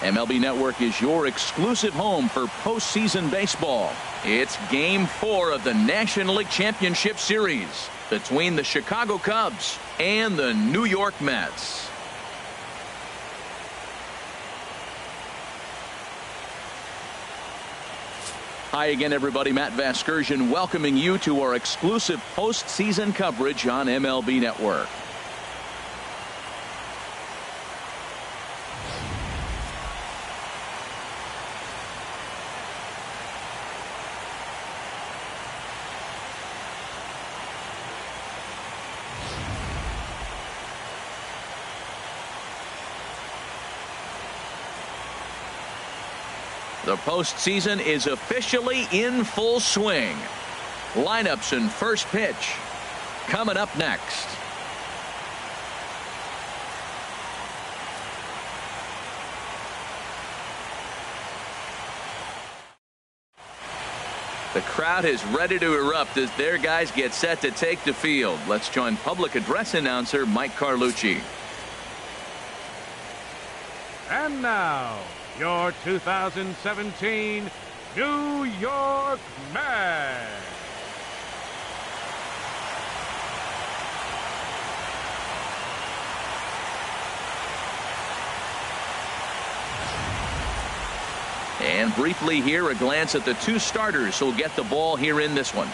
MLB Network is your exclusive home for postseason baseball. It's Game 4 of the National League Championship Series between the Chicago Cubs and the New York Mets. Hi again, everybody. Matt Vasgersian welcoming you to our exclusive postseason coverage on MLB Network. The postseason is officially in full swing. Lineups and first pitch coming up next. The crowd is ready to erupt as their guys get set to take the field. Let's join public address announcer Mike Carlucci. And now, your 2017 New York Mets. And briefly here, a glance at the two starters who'll get the ball here in this one.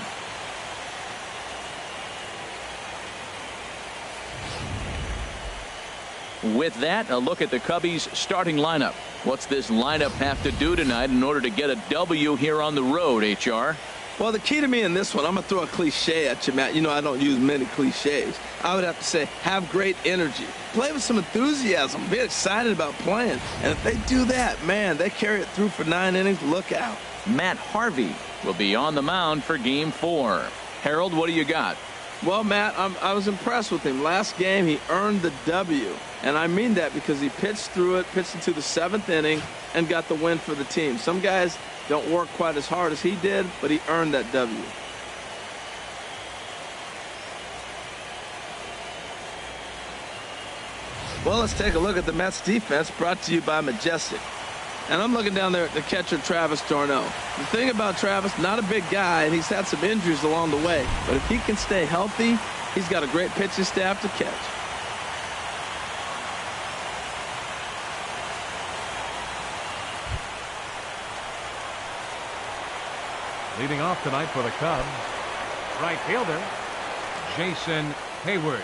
With that, a look at the Cubbies' starting lineup. What's this lineup have to do tonight in order to get a W here on the road, HR? Well, the key to me in this one, I'm going to throw a cliche at you, Matt. You know I don't use many cliches. I would have to say have great energy. Play with some enthusiasm. Be excited about playing. And if they do that, man, they carry it through for 9 innings. Look out. Matt Harvey will be on the mound for Game 4. Harold, what do you got? Well, Matt, I was impressed with him. Last game, he earned the W. And I mean that because he pitched through it, pitched into the 7th inning, and got the win for the team. Some guys don't work quite as hard as he did, but he earned that W. Well, let's take a look at the Mets defense, brought to you by Majestic. And I'm looking down there at the catcher, Travis d'Arnaud. The thing about Travis, not a big guy, and he's had some injuries along the way. But if he can stay healthy, he's got a great pitching staff to catch. Leading off tonight for the Cubs, right fielder, Jason Hayward.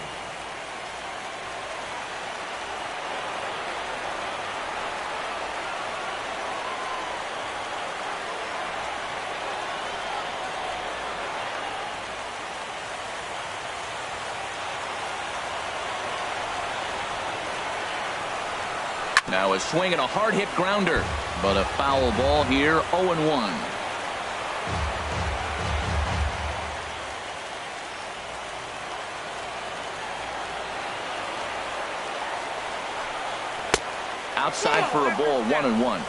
Now a swing and a hard hit grounder, but a foul ball here, 0-1. Outside for a ball, 1-1.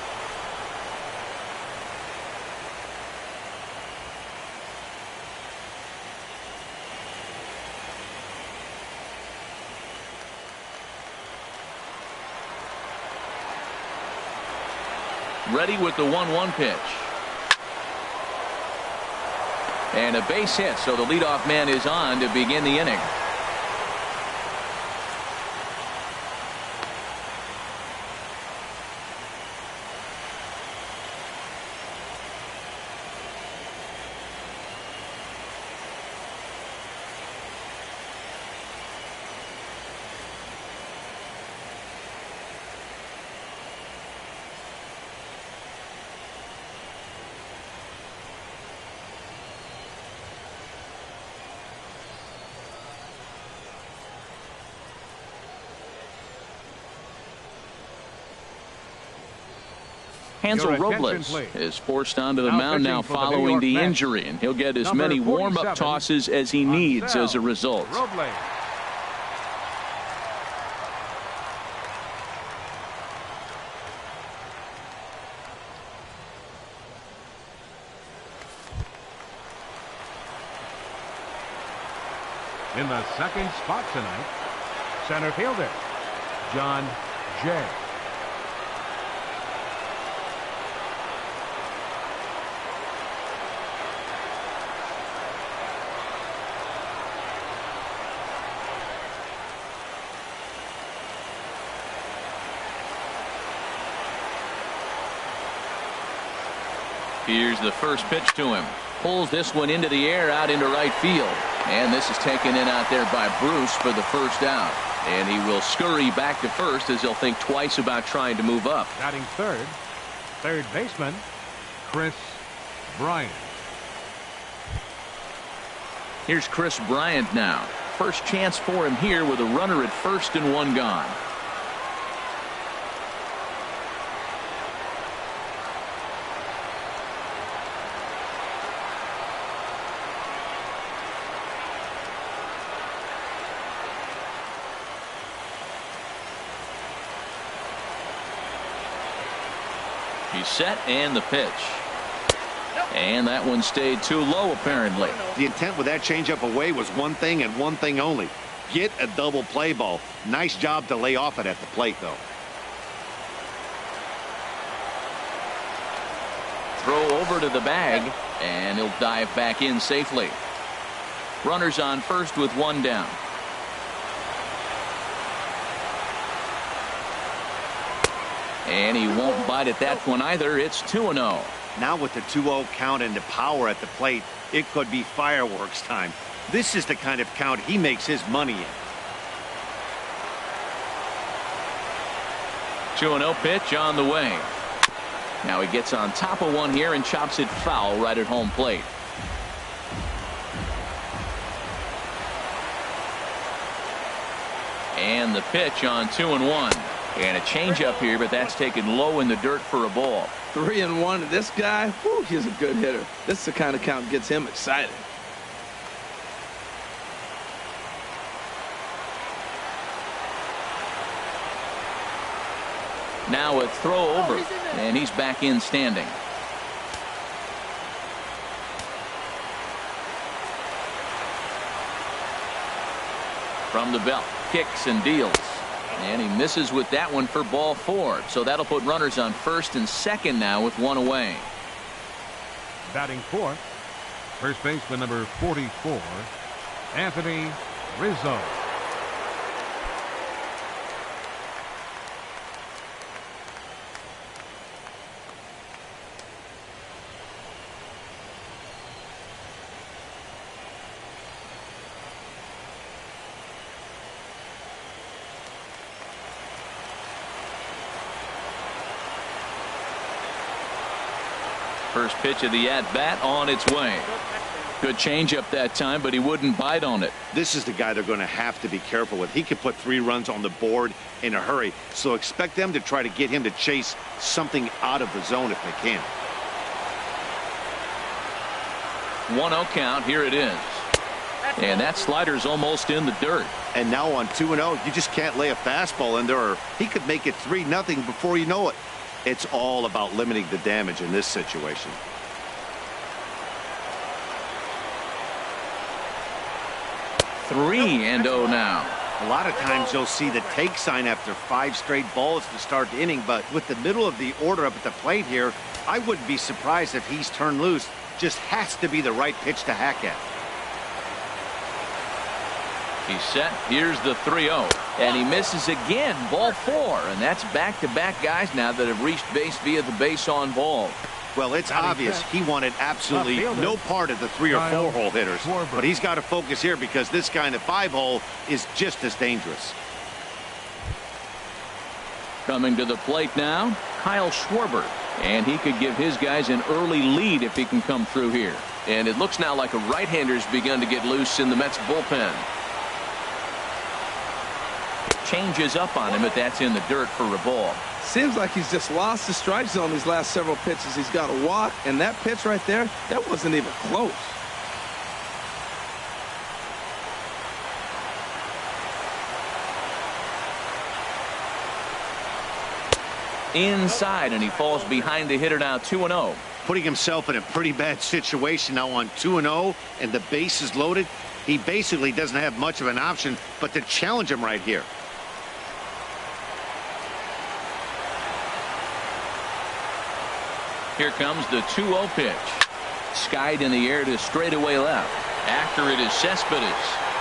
Ready with the 1-1 pitch. And a base hit, so the leadoff man is on to begin the inning. Hansel Robles is forced onto the mound now following the injury, and he'll get as many warm-up tosses as he needs as a result. In the second spot tonight, center fielder John Jay. Here's the first pitch to him. Pulls this one into the air out into right field. And this is taken in out there by Bruce for the first out. And he will scurry back to first as he'll think twice about trying to move up. Batting third baseman Chris Bryant. Here's Chris Bryant now. First chance for him here with a runner at first and one gone. He's set and the pitch. And that one stayed too low apparently. The intent with that changeup away was one thing and one thing only. Get a double play ball. Nice job to lay off it at the plate though. Throw over to the bag and he'll dive back in safely. Runners on first with one down. And he won't bite at that one either. It's 2-0. Now with the 2-0 count and the power at the plate, it could be fireworks time. This is the kind of count he makes his money in. 2-0 pitch on the way. Now he gets on top of one here and chops it foul right at home plate. And the pitch on 2-1. And a changeup here, but that's taken low in the dirt for a ball. 3-1. This guy, whew, he's a good hitter. This is the kind of count that gets him excited. Now a throw over, and he's back in standing. From the belt, kicks and deals. And he misses with that one for ball 4. So that'll put runners on first and second now with one away. Batting fourth, first baseman number 44, Anthony Rizzo. First pitch of the at-bat on its way. Good changeup that time, but he wouldn't bite on it. This is the guy they're going to have to be careful with. He could put 3 runs on the board in a hurry, so expect them to try to get him to chase something out of the zone if they can. 1-0 count. Here it is. And that slider's almost in the dirt. And now on 2-0, you just can't lay a fastball in there, or he could make it 3-0 before you know it. It's all about limiting the damage in this situation. Three and 0 now. A lot of times you'll see the take sign after 5 straight balls to start the inning, but with the middle of the order up at the plate here, I wouldn't be surprised if he's turned loose. Just has to be the right pitch to hack at. He's set. Here's the 3-0. And he misses again. Ball 4. And that's back-to-back guys now that have reached base via the base on ball. Well, it's obvious he wanted absolutely no part of the 3 or 4 hole hitters. But he's got to focus here because this guy in the 5 hole is just as dangerous. Coming to the plate now, Kyle Schwarber. And he could give his guys an early lead if he can come through here. And it looks now like a right-hander's begun to get loose in the Mets bullpen. Changes up on him, but that's in the dirt for a ball. Seems like he's just lost the strike zone these last several pitches. He's got a walk, and that pitch right there, that wasn't even close. Inside, and he falls behind the hitter now. 2-0. Putting himself in a pretty bad situation now on 2-0, and the base is loaded. He basically doesn't have much of an option but to challenge him right here. Here comes the 2-0 pitch. Skied in the air to straightaway left. After it is Cespedes.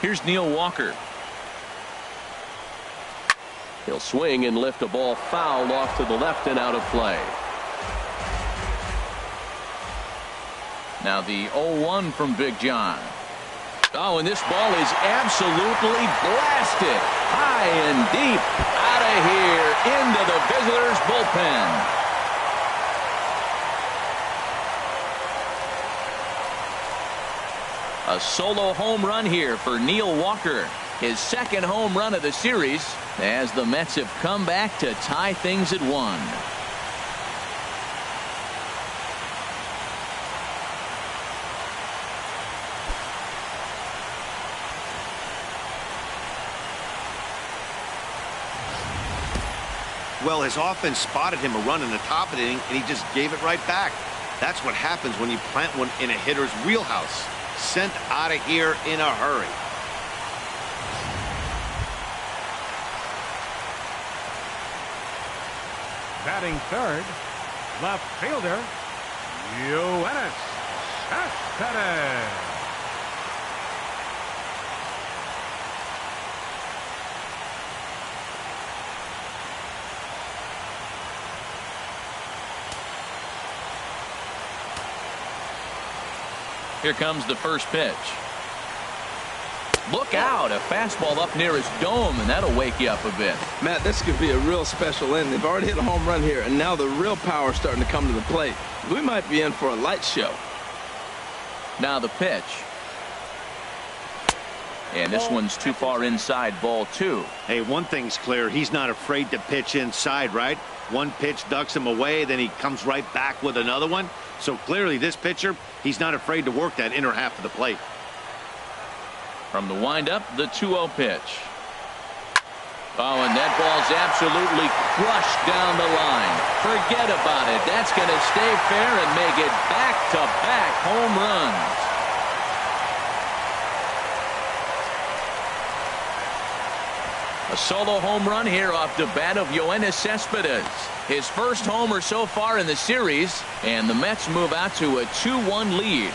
Here's Neil Walker. He'll swing and lift a ball foul off to the left and out of play. Now the 0-1 from Big John. Oh, and this ball is absolutely blasted high and deep out of here into the visitors' bullpen. A solo home run here for Neil Walker. His second home run of the series as the Mets have come back to tie things at 1. Well, his offense spotted him a run in the top of the inning, and he just gave it right back. That's what happens when you plant one in a hitter's wheelhouse. Sent out of here in a hurry. Batting third, left fielder, Yoenis Cespedes. Here comes the first pitch. Look out, a fastball up near his dome, and that'll wake you up a bit. Matt, this could be a real special inning. They've already hit a home run here, and now the real power is starting to come to the plate. We might be in for a light show. Now the pitch. And this one's too far inside, ball 2. Hey, one thing's clear. He's not afraid to pitch inside, right? One pitch ducks him away, then he comes right back with another one. So clearly this pitcher, he's not afraid to work that inner half of the plate. From the windup, the 2-0 pitch. Oh, and that ball's absolutely crushed down the line. Forget about it. That's going to stay fair and make it back-to-back home runs. A solo home run here off the bat of Yoenis Cespedes. His first homer so far in the series, and the Mets move out to a 2-1 lead.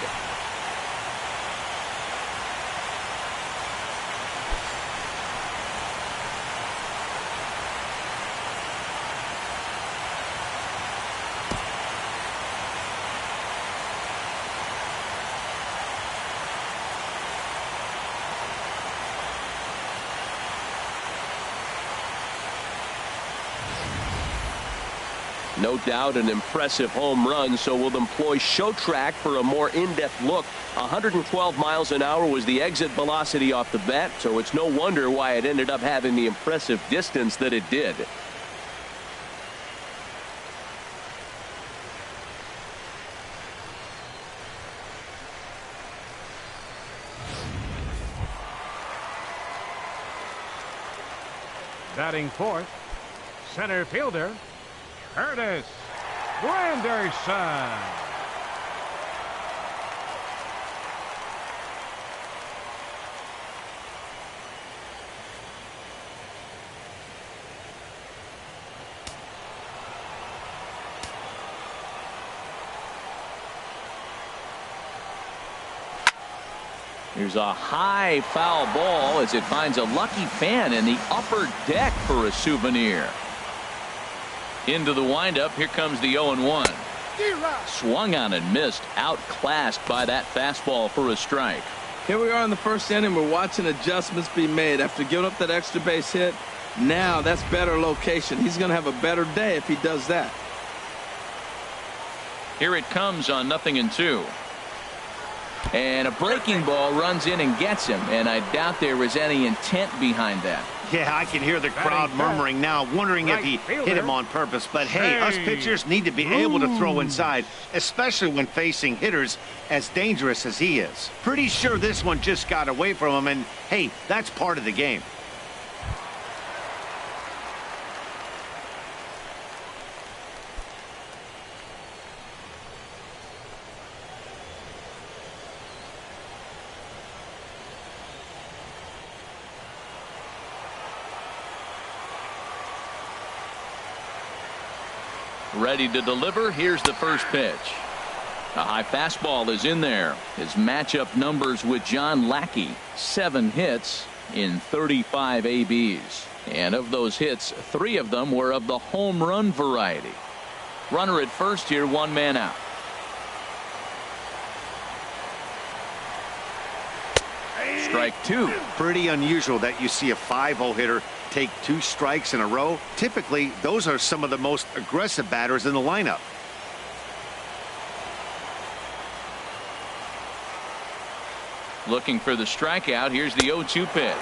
No doubt an impressive home run, so we'll employ Show Track for a more in-depth look. 112 miles an hour was the exit velocity off the bat, so it's no wonder why it ended up having the impressive distance that it did. Batting fourth, center fielder, Curtis Granderson. Here's a high foul ball as it finds a lucky fan in the upper deck for a souvenir. Into the windup. Here comes the 0-1. Swung on and missed. Outclassed by that fastball for a strike. Here we are in the first inning. We're watching adjustments be made after giving up that extra base hit. Now that's better location. He's going to have a better day if he does that. Here it comes on 0-2. And a breaking ball runs in and gets him, and I doubt there was any intent behind that. Yeah, I can hear the crowd murmuring now, wondering if he hit him on purpose. But hey, us pitchers need to be able to throw inside, especially when facing hitters as dangerous as he is. Pretty sure this one just got away from him, and hey, that's part of the game. Ready to deliver. Here's the first pitch. A high fastball is in there. His matchup numbers with John Lackey: 7 hits in 35 ABs. And of those hits, 3 of them were of the home run variety. Runner at first here, 1 man out. Strike 2. Pretty unusual that you see a 5-0 hitter take 2 strikes in a row. Typically, those are some of the most aggressive batters in the lineup. Looking for the strikeout. Here's the 0-2 pitch.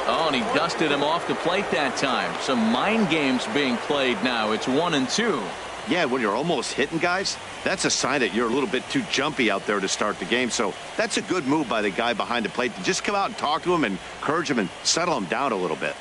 Oh, and he dusted him off the plate that time. Some mind games being played now. It's 1-2. Yeah, when you're almost hitting guys, that's a sign that you're a little bit too jumpy out there to start the game. So that's a good move by the guy behind the plate to just come out and talk to him and encourage him and settle him down a little bit.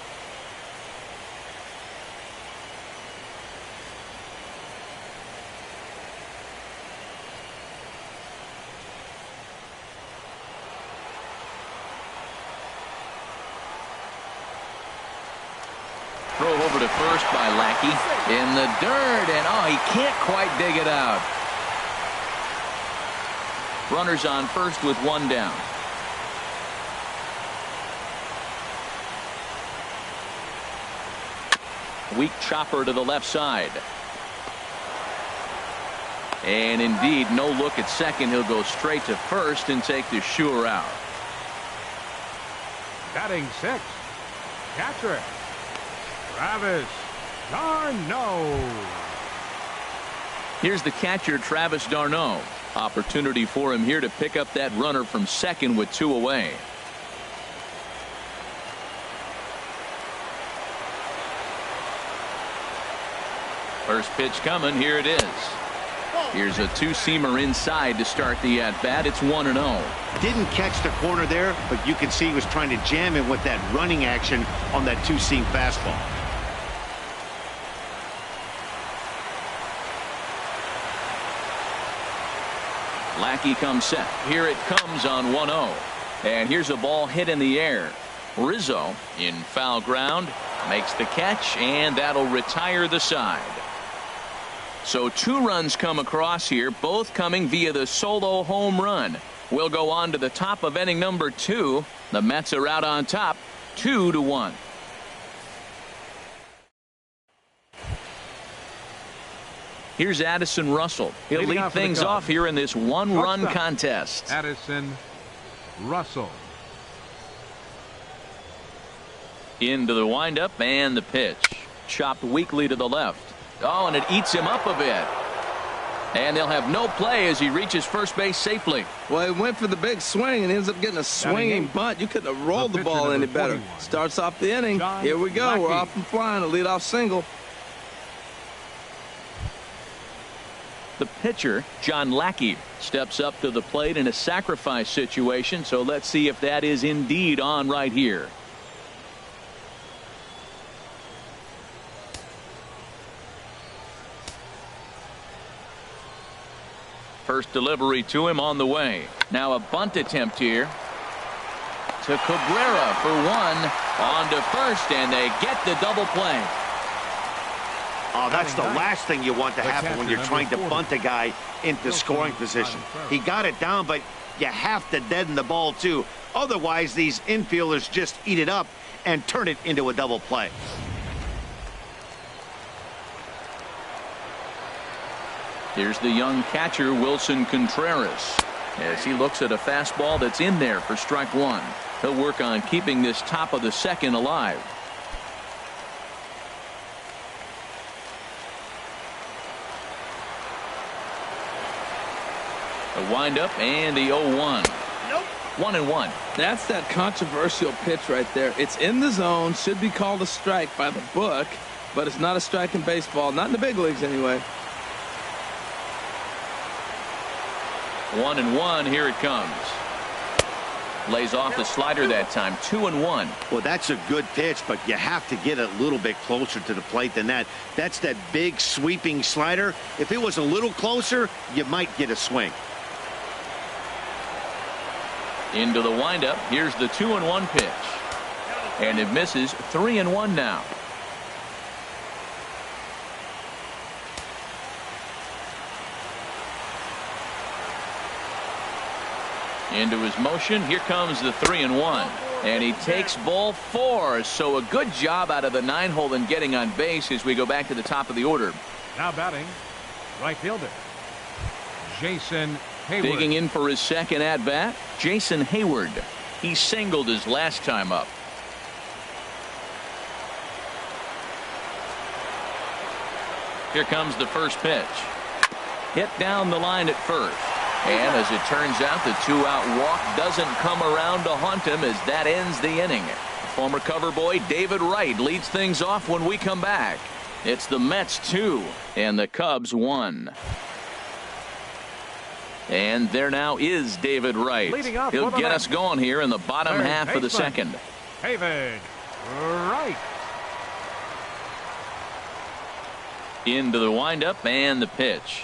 Throw over to first by Lackey. In the dirt, and oh, he can't quite dig it out. Runners on first with 1 down. Weak chopper to the left side. And indeed, no look at second. He'll go straight to first and take the sure out. Batting 6, catcher Travis d'Arnaud. Here's the catcher, Travis d'Arnaud. Opportunity for him here to pick up that runner from second with 2 away. First pitch coming. Here it is. Here's a 2-seamer inside to start the at-bat. It's 1-0. Didn't catch the corner there, but you can see he was trying to jam him with that running action on that 2-seam fastball. Lackey comes set. Here it comes on 1-0. And here's a ball hit in the air. Rizzo in foul ground makes the catch, and that'll retire the side. So 2 runs come across here, both coming via the solo home run. We'll go on to the top of inning number 2. The Mets are out on top, 2-1. Here's Addison Russell. He'll lead things off here in this 1-run contest. Addison Russell. Into the windup and the pitch. Chopped weakly to the left. Oh, and it eats him up a bit. And they'll have no play as he reaches first base safely. Well, he went for the big swing and ends up getting a swinging bunt. You couldn't have rolled the ball any better. 21. Starts off the inning. Here we go. Lackey. We're off and flying. A leadoff single. The pitcher, John Lackey, steps up to the plate in a sacrifice situation. So let's see if that is indeed on right here. First delivery to him on the way. Now a bunt attempt here to Cabrera for 1. On to first, and they get the double play. Oh, that's the last thing you want to happen when you're trying to bunt a guy into scoring position. He got it down, but you have to deaden the ball too. Otherwise, these infielders just eat it up and turn it into a double play. Here's the young catcher, Wilson Contreras, as he looks at a fastball that's in there for strike 1. He'll work on keeping this top of the second alive. The windup and the 0-1. 1-1. That's that controversial pitch right there. It's in the zone. Should be called a strike by the book, but it's not a strike in baseball. Not in the big leagues anyway. 1-1. Here it comes. Lays off the slider that time. 2-1. Well, that's a good pitch, but you have to get a little bit closer to the plate than that. That's that big sweeping slider. If it was a little closer, you might get a swing. Into the windup. Here's the 2-1 pitch. And it misses. 3-1 now. Into his motion. Here comes the 3-1. And he takes ball 4. So a good job out of the 9-hole in getting on base as we go back to the top of the order. Now batting, right fielder, Jason Hayward. Digging in for his second at bat, Jason Hayward. He singled his last time up. Here comes the first pitch. Hit down the line at first. And as it turns out, the 2-out walk doesn't come around to haunt him as that ends the inning. Former cover boy David Wright leads things off when we come back. It's the Mets 2 and the Cubs 1. And there now is David Wright. He'll get us going here in the bottom half of the second. David Wright. Into the windup and the pitch.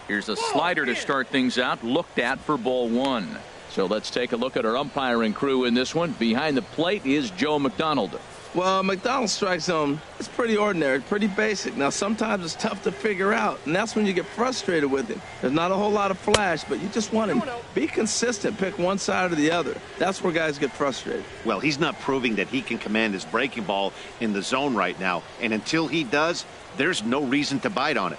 Here's a slider to start things out, looked at for ball 1. So let's take a look at our umpiring crew in this one. Behind the plate is Joe McDonald. Well, McDonald's strike zone, it's pretty ordinary, pretty basic. Now, sometimes it's tough to figure out, and that's when you get frustrated with him. There's not a whole lot of flash, but you just want him. Be consistent, pick one side or the other. That's where guys get frustrated. Well, he's not proving that he can command his breaking ball in the zone right now, and until he does, there's no reason to bite on it.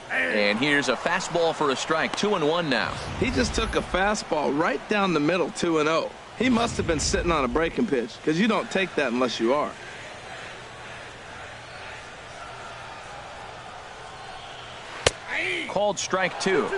And here's a fastball for a strike. 2-1 now. He just took a fastball right down the middle, 2-0. He must have been sitting on a breaking pitch, because you don't take that unless you are. Called strike 2.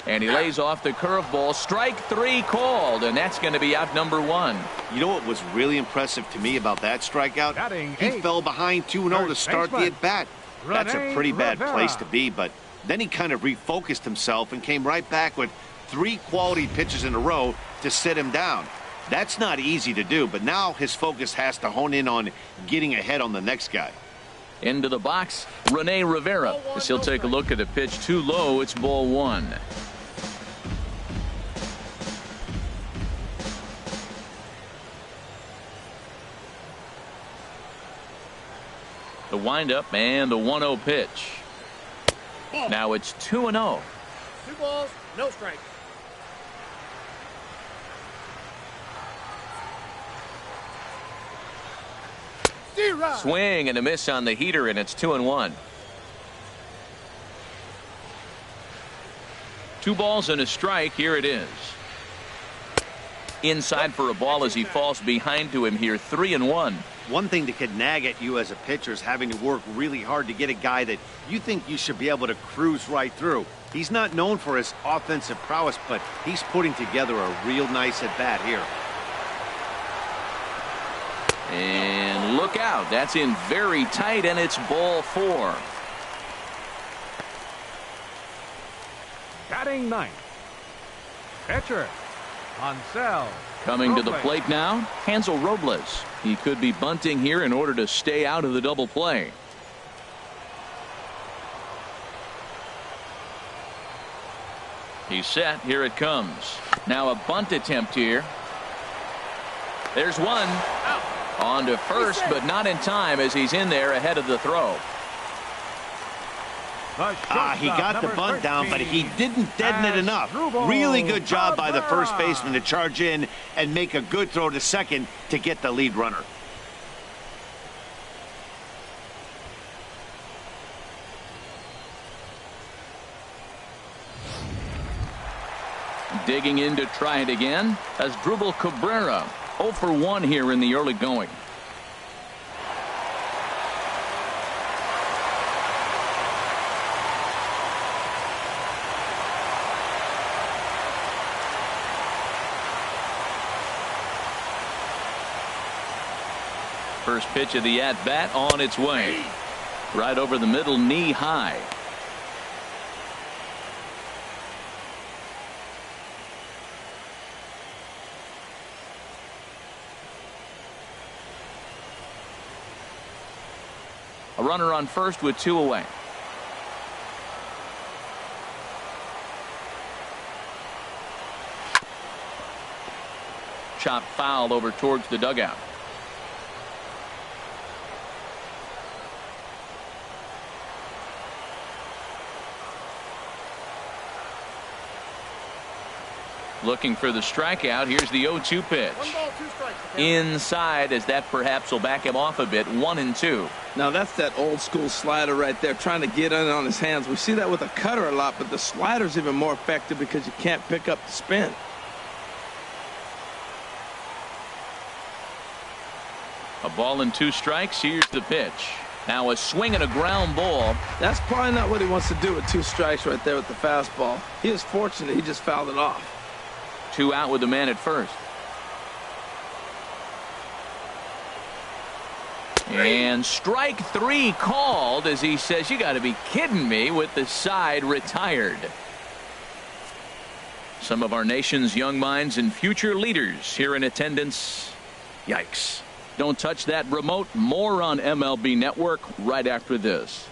And he lays off the curveball. Strike 3 called, and that's going to be out number 1. You know what was really impressive to me about that strikeout? He fell behind 2-0 to start the at-bat. That's a pretty bad place to be, but then he kind of refocused himself and came right back with 3 quality pitches in a row to sit him down. That's not easy to do, but now his focus has to hone in on getting ahead on the next guy. Into the box, Rene Rivera. As he'll take a look at a pitch too low, it's ball 1. The windup and the 1-0 pitch. Now it's 2-0. 2 balls, no strikes. Swing and a miss on the heater, and it's 2-1. 2 balls and a strike. Here it is. Inside for a ball as he falls behind to him here. 3-1. One thing that could nag at you as a pitcher is having to work really hard to get a guy that you think you should be able to cruise right through. He's not known for his offensive prowess, but he's putting together a real nice at-bat here. And look out. That's in very tight, and it's ball 4. Batting 9th. Pitcher, Hansel. Coming to the plate now, Hansel Robles. He could be bunting here in order to stay out of the double play. He's set. Here it comes. Now a bunt attempt here. There's one. On to first, but not in time as he's in there ahead of the throw. He got the bunt down, but he didn't deaden it enough. Really good job by the first baseman to charge in and make a good throw to second to get the lead runner. Digging in to try it again as Drupal Cabrera. 0 for 1 here in the early going. First pitch of the at-bat on its way. Right over the middle, knee high. A runner on first with 2 away. Chop foul over towards the dugout. Looking for the strikeout. Here's the 0-2 pitch. 1 ball, 2 strikes. Inside, as that perhaps will back him off a bit. 1-2. Now that's that old school slider right there, trying to get in on his hands. We see that with a cutter a lot, but the slider's even more effective because you can't pick up the spin. A ball and 2 strikes. Here's the pitch. Now a swing and a ground ball. That's probably not what he wants to do with 2 strikes right there with the fastball. He is fortunate he just fouled it off. 2 out with the man at first. And strike 3 called as he says, you got to be kidding me, with the side retired. Some of our nation's young minds and future leaders here in attendance. Yikes. Don't touch that remote. More on MLB Network right after this.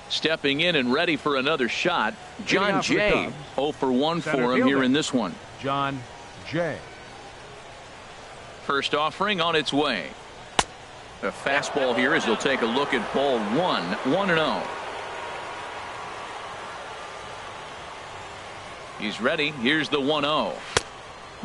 Stepping in and ready for another shot, John Jay. 0 for 1 for him here in this one. John Jay. First offering on its way. A fastball here as he'll take a look at ball 1. 1-0. He's ready. Here's the 1-0.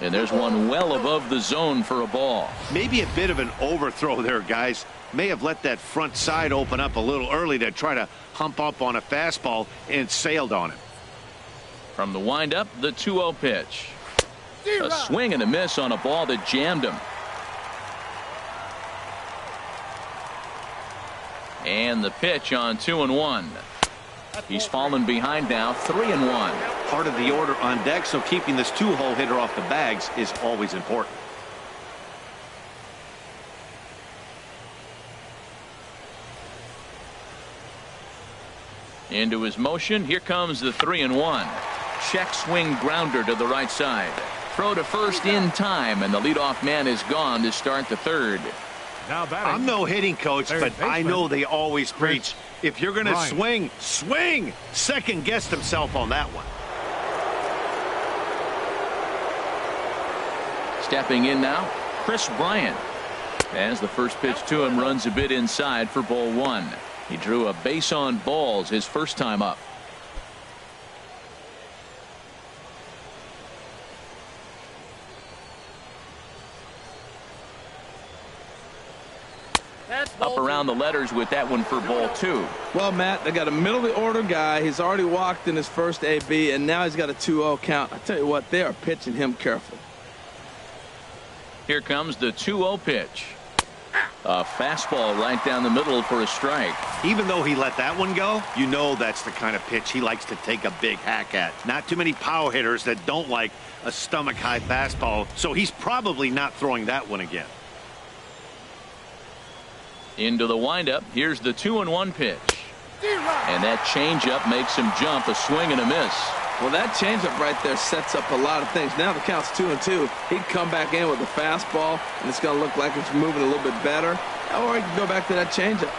And there's one well above the zone for a ball. Maybe a bit of an overthrow there, guys. May have let that front side open up a little early to try to hump up on a fastball and sailed on it. From the windup, the 2-0 pitch. A swing and a miss on a ball that jammed him. And the pitch on 2-1. He's fallen behind now, 3-1. Part of the order on deck, so keeping this 2-hole hitter off the bags is always important. Into his motion. Here comes the 3-1. Check swing grounder to the right side. Throw to first in time, and the leadoff man is gone to start the third. Now batting. I'm no hitting coach, but I know they always preach, if you're going to swing, swing. Second guessed himself on that one. Stepping in now, Chris Bryant. As the first pitch to him runs a bit inside for ball 1. He drew a base on balls his first time up. Up around the letters with that one for ball 2. Well, Matt, they got a middle of the order guy. He's already walked in his first AB, and now he's got a 2-0 count. I tell you what, they are pitching him careful. Here comes the 2-0 pitch. A fastball right down the middle for a strike. Even though he let that one go, you know that's the kind of pitch he likes to take a big hack at. Not too many power hitters that don't like a stomach-high fastball, so he's probably not throwing that one again. Into the windup. Here's the 2-1 pitch. And that changeup makes him jump. A swing and a miss. Well, that changeup right there sets up a lot of things. Now the count's 2-2. He'd come back in with a fastball, and it's going to look like it's moving a little bit better. Or he can go back to that changeup.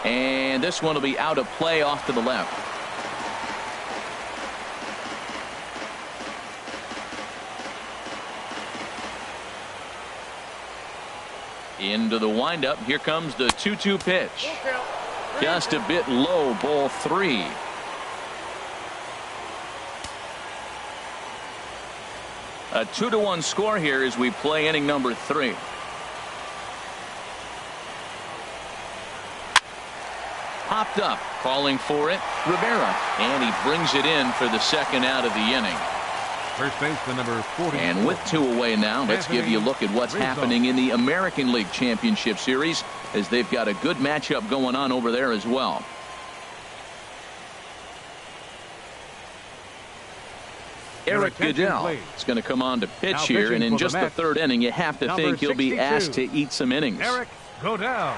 And this one will be out of play off to the left. Into the windup. Here comes the 2-2 pitch. Just a bit low, ball 3. A 2-1 score here as we play inning number 3. Popped up, calling for it, Rivera, and he brings it in for the second out of the inning. First baseman number 40. And with 2 away now, let's give you a look at what's happening in the American League Championship Series, as they've got a good matchup going on over there as well. Eric Goodell is going to come on to pitch here, and in just the 3rd inning, you have to think he'll be asked to eat some innings. Eric Goodell.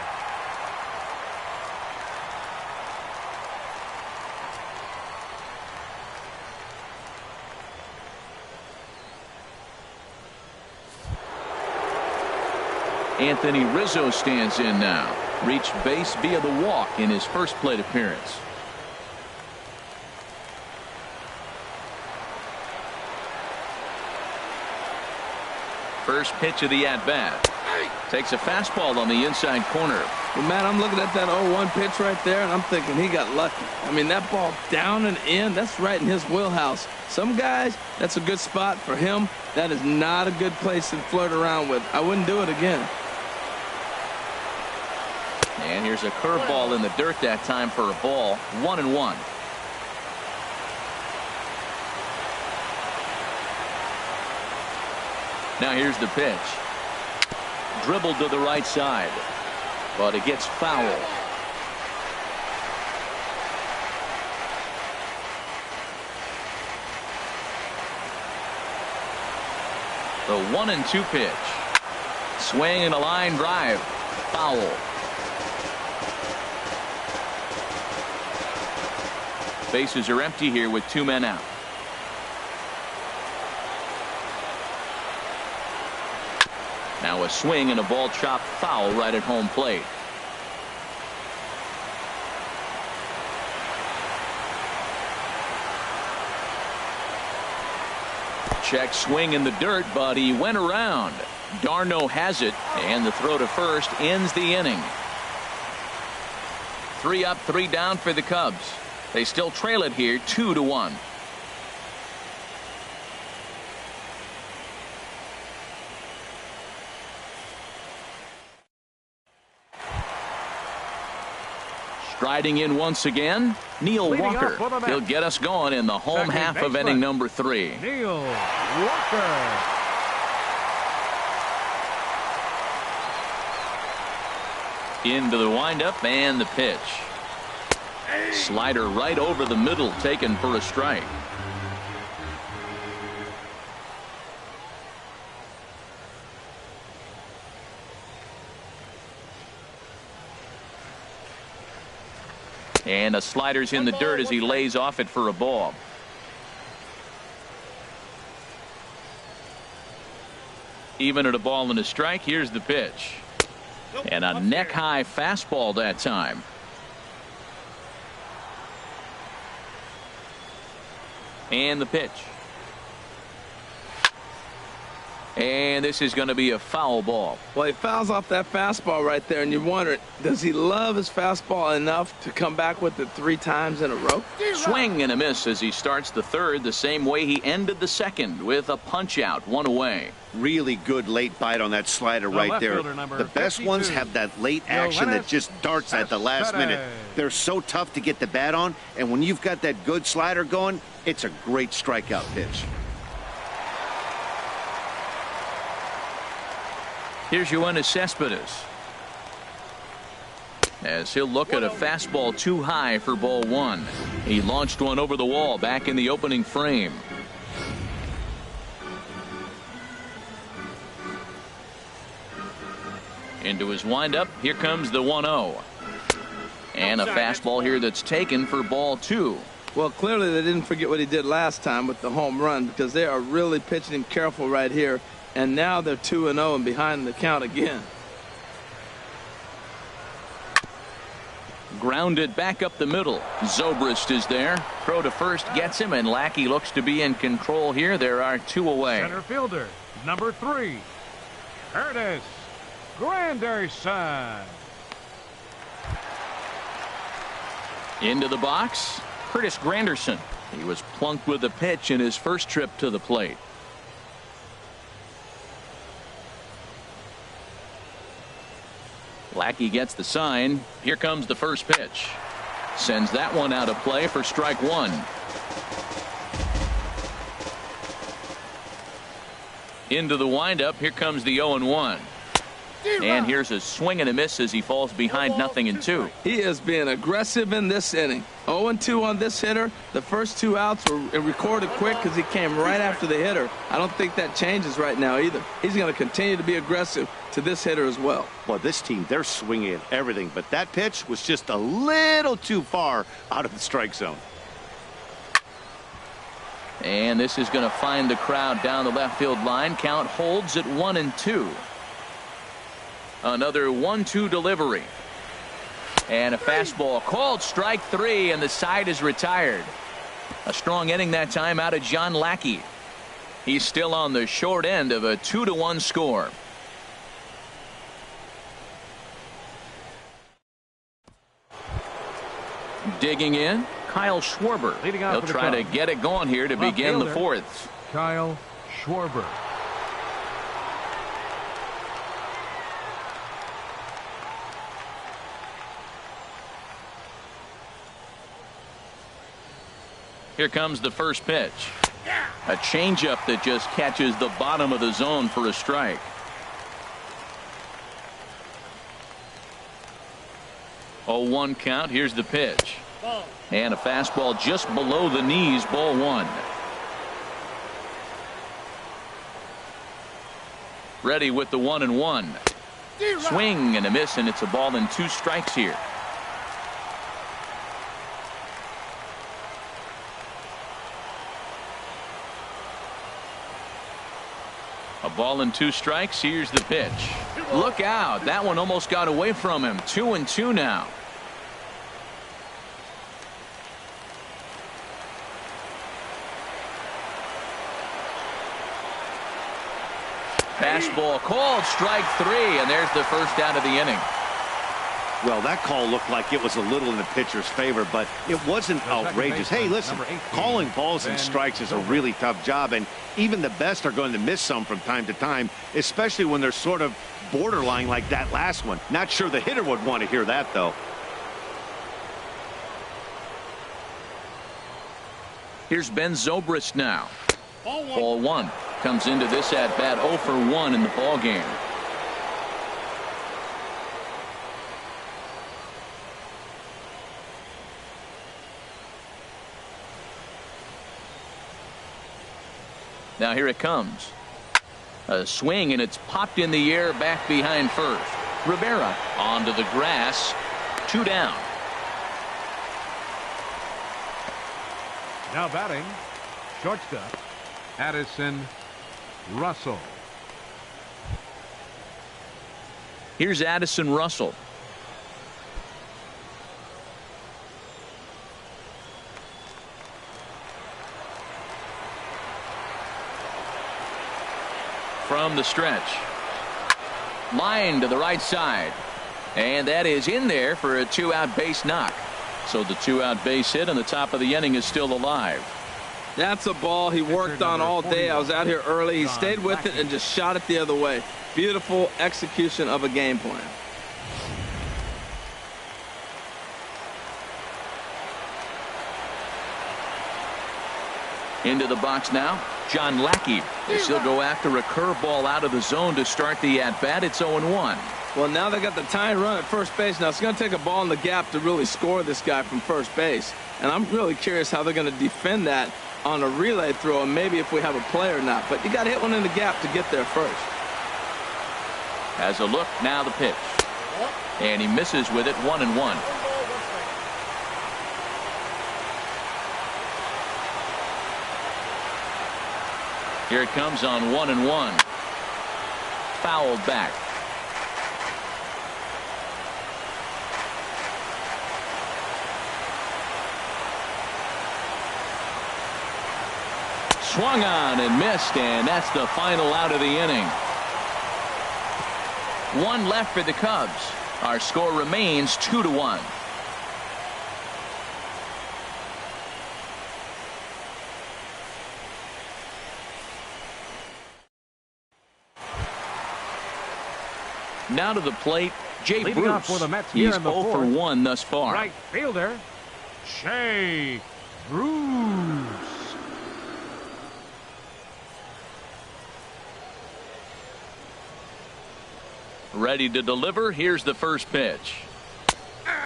Anthony Rizzo stands in now. Reached base via the walk in his first plate appearance. First pitch of the at-bat. Takes a fastball on the inside corner. Well, Matt, I'm looking at that 0-1 pitch right there, and I'm thinking he got lucky. I mean, that ball down and in, that's right in his wheelhouse. Some guys, that's a good spot. For him, that is not a good place to flirt around with. I wouldn't do it again. And here's a curveball in the dirt that time for a ball. 1-1. Now here's the pitch. Dribbled to the right side, but it gets foul. The 1-2 pitch. Swing and a line drive. Foul. Bases are empty here with 2 men out. Now a swing and a ball chopped foul right at home plate. Check swing in the dirt, but he went around. Darno has it, and the throw to first ends the inning. 3 up, 3 down for the Cubs. They still trail it here 2-1. Striding in once again, Neil Walker. He'll get us going in the home half of inning number 3. Neil Walker. Into the windup and the pitch. Slider right over the middle, taken for a strike. And a slider's in the dirt as he lays off it for a ball. Even at a ball and a strike, here's the pitch. And a neck-high fastball that time. And the pitch. And this is going to be a foul ball. Well, he fouls off that fastball right there, and you're wondering, does he love his fastball enough to come back with it 3 times in a row? Swing and a miss as he starts the third the same way he ended the second, with a punch out, 1 away. Really good late bite on that slider right there. The best ones have that late action that just darts at the last minute. They're so tough to get the bat on, and when you've got that good slider going, it's a great strikeout pitch. Here's Yoenis Cespedes, as he'll look at a fastball too high for ball 1. He launched one over the wall back in the opening frame. Into his windup. Here comes the 1-0. And a fastball here that's taken for ball 2. Well, clearly they didn't forget what he did last time with the home run, because they are really pitching him careful right here. And now they're 2-0 and behind the count again. Grounded back up the middle. Zobrist is there. Throw to first gets him, and Lackey looks to be in control here. There are 2 away. Center fielder, number 3, Curtis Granderson. Into the box, Curtis Granderson. He was plunked with a pitch in his first trip to the plate. Lackey gets the sign. Here comes the first pitch. Sends that one out of play for strike 1. Into the windup. Here comes the 0-1. And here's a swing and a miss as he falls behind 0-2. He is being aggressive in this inning. 0-2 on this hitter. The first 2 outs were recorded quick because he came right after the hitter. I don't think that changes right now either. He's going to continue to be aggressive to this hitter as well. Well, this team, they're swinging at everything, but that pitch was just a little too far out of the strike zone. And this is going to find the crowd down the left field line. Count holds at 1-2. Another 1-2 delivery. And a fastball called strike 3, and the side is retired. A strong inning that time out of John Lackey. He's still on the short end of a 2-1 score. Digging in, Kyle Schwarber. Leading off He'll for the try to Cubs. get it going here to Left begin the fielder. fourth. Kyle Schwarber. Here comes the first pitch. A changeup that just catches the bottom of the zone for a strike. Oh, 1 count. Here's the pitch. Ball. And a fastball just below the knees, ball 1. Ready with the 1-1. Swing and a miss, and it's a ball and 2 strikes here. A ball and 2 strikes. Here's the pitch. Look out. That one almost got away from him. 2-2 now. Fastball called, strike 3, and there's the first out of the inning. Well, that call looked like it was a little in the pitcher's favor, but it wasn't outrageous. Hey, listen, calling balls and strikes is a really tough job, and even the best are going to miss some from time to time, especially when they're sort of borderline like that last one. Not sure the hitter would want to hear that, though. Here's Ben Zobrist now. Ball 1. Ball 1 comes into this at bat 0 for 1 in the ball game. Now here it comes. A swing, and it's popped in the air back behind first. Rivera onto the grass. 2 down. Now batting, shortstop, Addison Russell. Here's Addison Russell. From the stretch. Line to the right side. And that is in there for a 2-out base knock. So the 2-out base hit on the top of the inning is still alive. That's a ball he worked on all day. I was out here early. He stayed with it and just shot it the other way. Beautiful execution of a game plan. Into the box now, John Lackey. They still go after a curveball out of the zone to start the at-bat. It's 0-1. Well, now they got the tying run at first base. Now it's going to take a ball in the gap to really score this guy from first base. And I'm really curious how they're going to defend that on a relay throw, and maybe if we have a play or not. But you got to hit one in the gap to get there first. Has a look, now the pitch. And he misses with it, 1-1. Here it comes on 1-1. Fouled back. Swung on and missed, and that's the final out of the inning. 1 left for the Cubs. Our score remains 2-1. Now to the plate, Jay Leading Bruce. off for the Mets here He's in the 0 for fourth. 1 thus far. Right fielder, Jay Bruce. Ready to deliver. Here's the first pitch.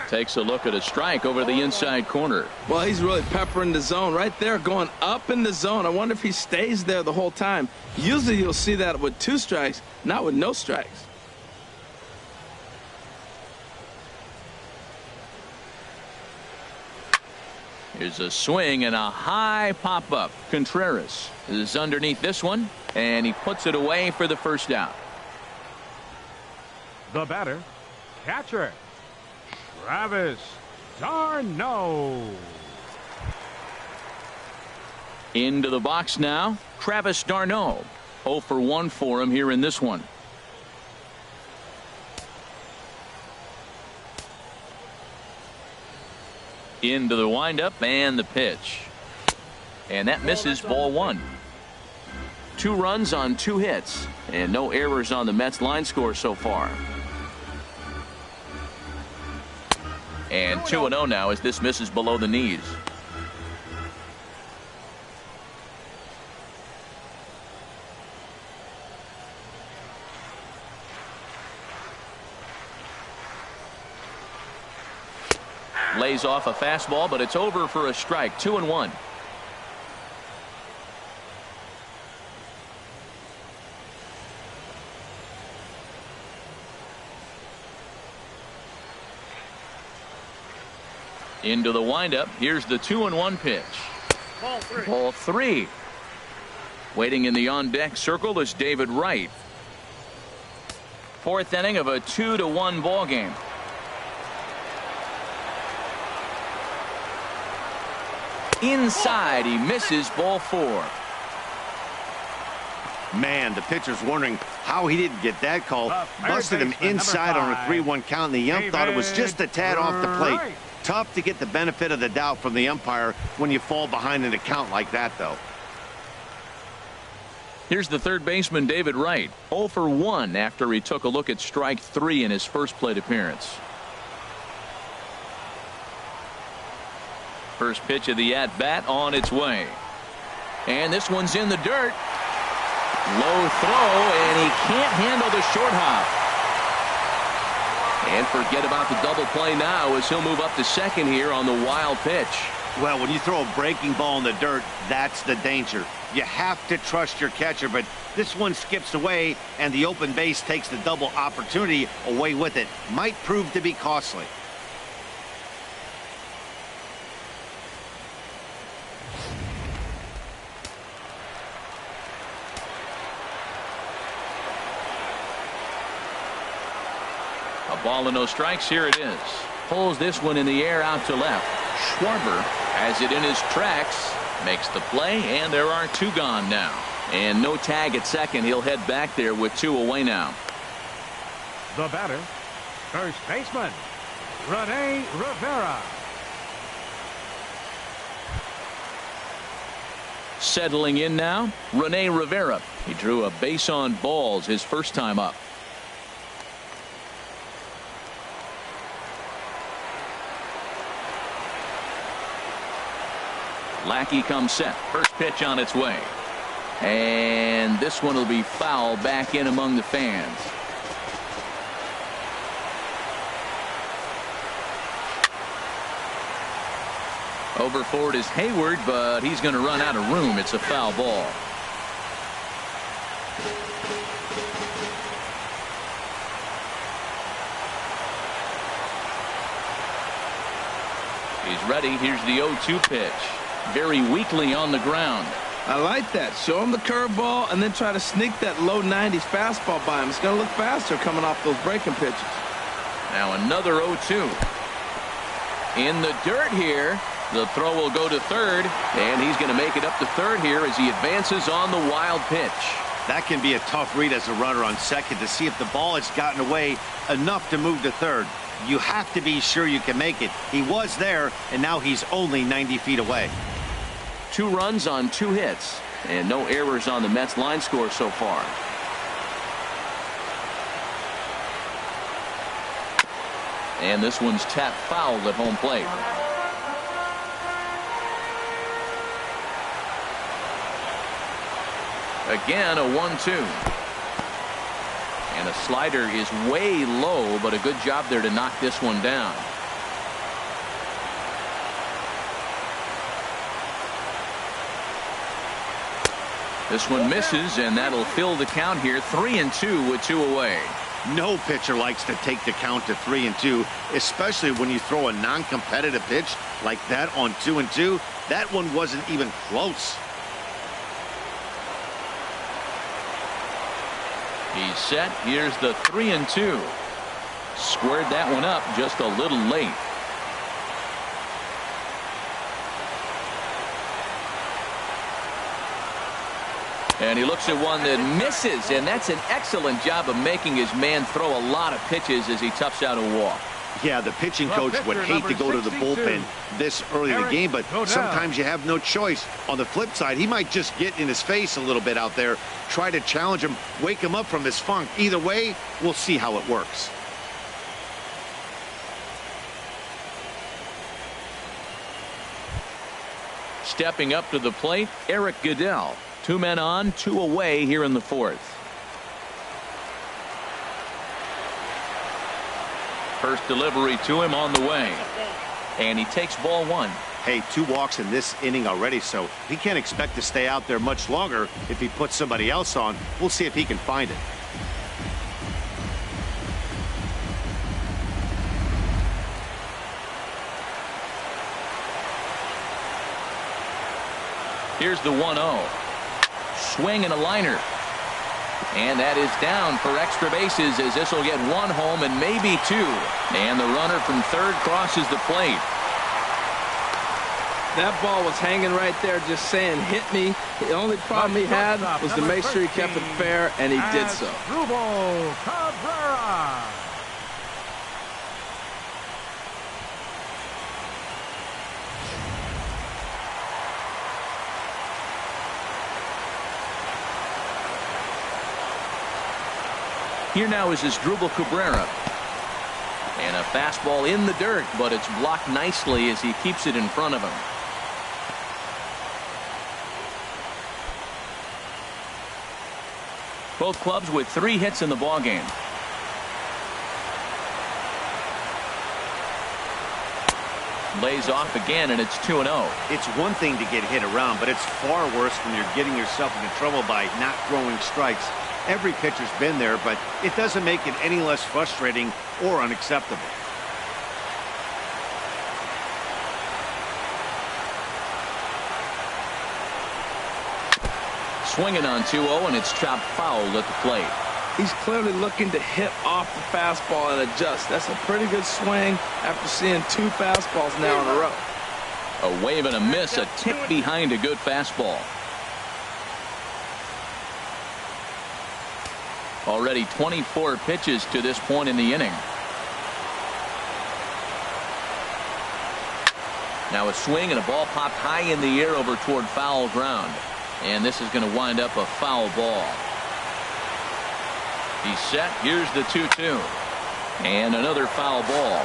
Takes a look at a strike over the inside corner. Well, he's really peppering the zone right there, going up in the zone. I wonder if he stays there the whole time. Usually you'll see that with 2 strikes, not with no strikes. Here's a swing and a high pop-up. Contreras is underneath this one, and he puts it away for the first out. The batter, catcher, Travis d'Arnaud. Into the box now, Travis d'Arnaud. 0 for 1 for him here in this one. Into the windup and the pitch. And that misses, ball 1. 2 runs on 2 hits and no errors on the Mets line score so far. And 2-0 now as this misses below the knees. Lays off a fastball, but it's over for a strike. 2-1. Into the windup. Here's the 2-1 pitch. Ball 3. Ball 3. Waiting in the on-deck circle is David Wright. 4th inning of a 2-1 ball game. Inside, he misses, ball 4. Man, the pitcher's wondering how he didn't get that call. Busted him inside on a 3-1 count, and the ump thought it was just a tad off the plate. Tough to get the benefit of the doubt from the umpire when you fall behind in a count like that, though. Here's the third baseman, David Wright. 0 for 1 after he took a look at strike 3 in his first plate appearance. First pitch of the at-bat on its way. And this one's in the dirt. Low throw, and he can't handle the short hop. And forget about the double play now as he'll move up to second here on the wild pitch. Well, when you throw a breaking ball in the dirt, that's the danger. You have to trust your catcher, but this one skips away, and the open base takes the double opportunity away with it. Might prove to be costly. A ball and no strikes. Here it is. Pulls this one in the air out to left. Schwarber has it in his tracks, makes the play, and there are 2 gone now. And no tag at second. He'll head back there with 2 away now. The batter, first baseman, Rene Rivera. Settling in now, Rene Rivera. He drew a base on balls his first time up. Lackey comes set. First pitch on its way. And this one will be foul back in among the fans. Over for it is Hayward, but he's going to run out of room. It's a foul ball. He's ready. Here's the 0-2 pitch. Very weakly on the ground. I like that. Show him the curveball and then try to sneak that low 90s fastball by him. It's going to look faster coming off those breaking pitches. Now another 0-2. In the dirt here. The throw will go to third, and he's going to make it up to third here as he advances on the wild pitch. That can be a tough read as a runner on second to see if the ball has gotten away enough to move to third. You have to be sure you can make it. He was there, and now he's only 90 feet away. 2 runs on 2 hits, and no errors on the Mets line score so far. And this one's tapped foul at home plate. Again, a 1-2. And a slider is way low, but a good job there to knock this one down. This one misses, and that'll fill the count here. 3-2 with 2 away. No pitcher likes to take the count to 3-2, especially when you throw a non-competitive pitch like that on 2-2. That one wasn't even close. He's set. Here's the 3-2. Squared that one up just a little late. And he looks at one that misses, and that's an excellent job of making his man throw a lot of pitches as he toughs out a walk. Yeah, the pitching coach would hate to go to the bullpen this early in the game, but sometimes you have no choice. On the flip side, he might just get in his face a little bit out there, try to challenge him, wake him up from his funk. Either way, we'll see how it works. Stepping up to the plate, Eric Goodell. 2 men on, 2 away here in the 4th. First delivery to him on the way. And he takes ball 1. Hey, 2 walks in this inning already, so he can't expect to stay out there much longer if he puts somebody else on. We'll see if he can find it. Here's the 1-0. Swing and a liner. And that is down for extra bases, as this will get 1 home and maybe 2. And the runner from third crosses the plate. That ball was hanging right there just saying hit me. The only problem he had was to make sure he kept it fair, and he did so. Cabrera. Here now is Asdrubal Cabrera. And a fastball in the dirt, but it's blocked nicely as he keeps it in front of him. Both clubs with 3 hits in the ballgame. Lays off again, and it's 2-0. It's one thing to get hit around, but it's far worse when you're getting yourself into trouble by not throwing strikes. Every pitcher's been there, but it doesn't make it any less frustrating or unacceptable. Swinging on 2-0, and it's chopped foul at the plate. He's clearly looking to hit off the fastball and adjust. That's a pretty good swing after seeing 2 fastballs now in a row. A wave and a miss, a tick behind a good fastball. Already 24 pitches to this point in the inning. Now a swing and a ball popped high in the air over toward foul ground. And this is going to wind up a foul ball. He's set. Here's the 2-2. And another foul ball.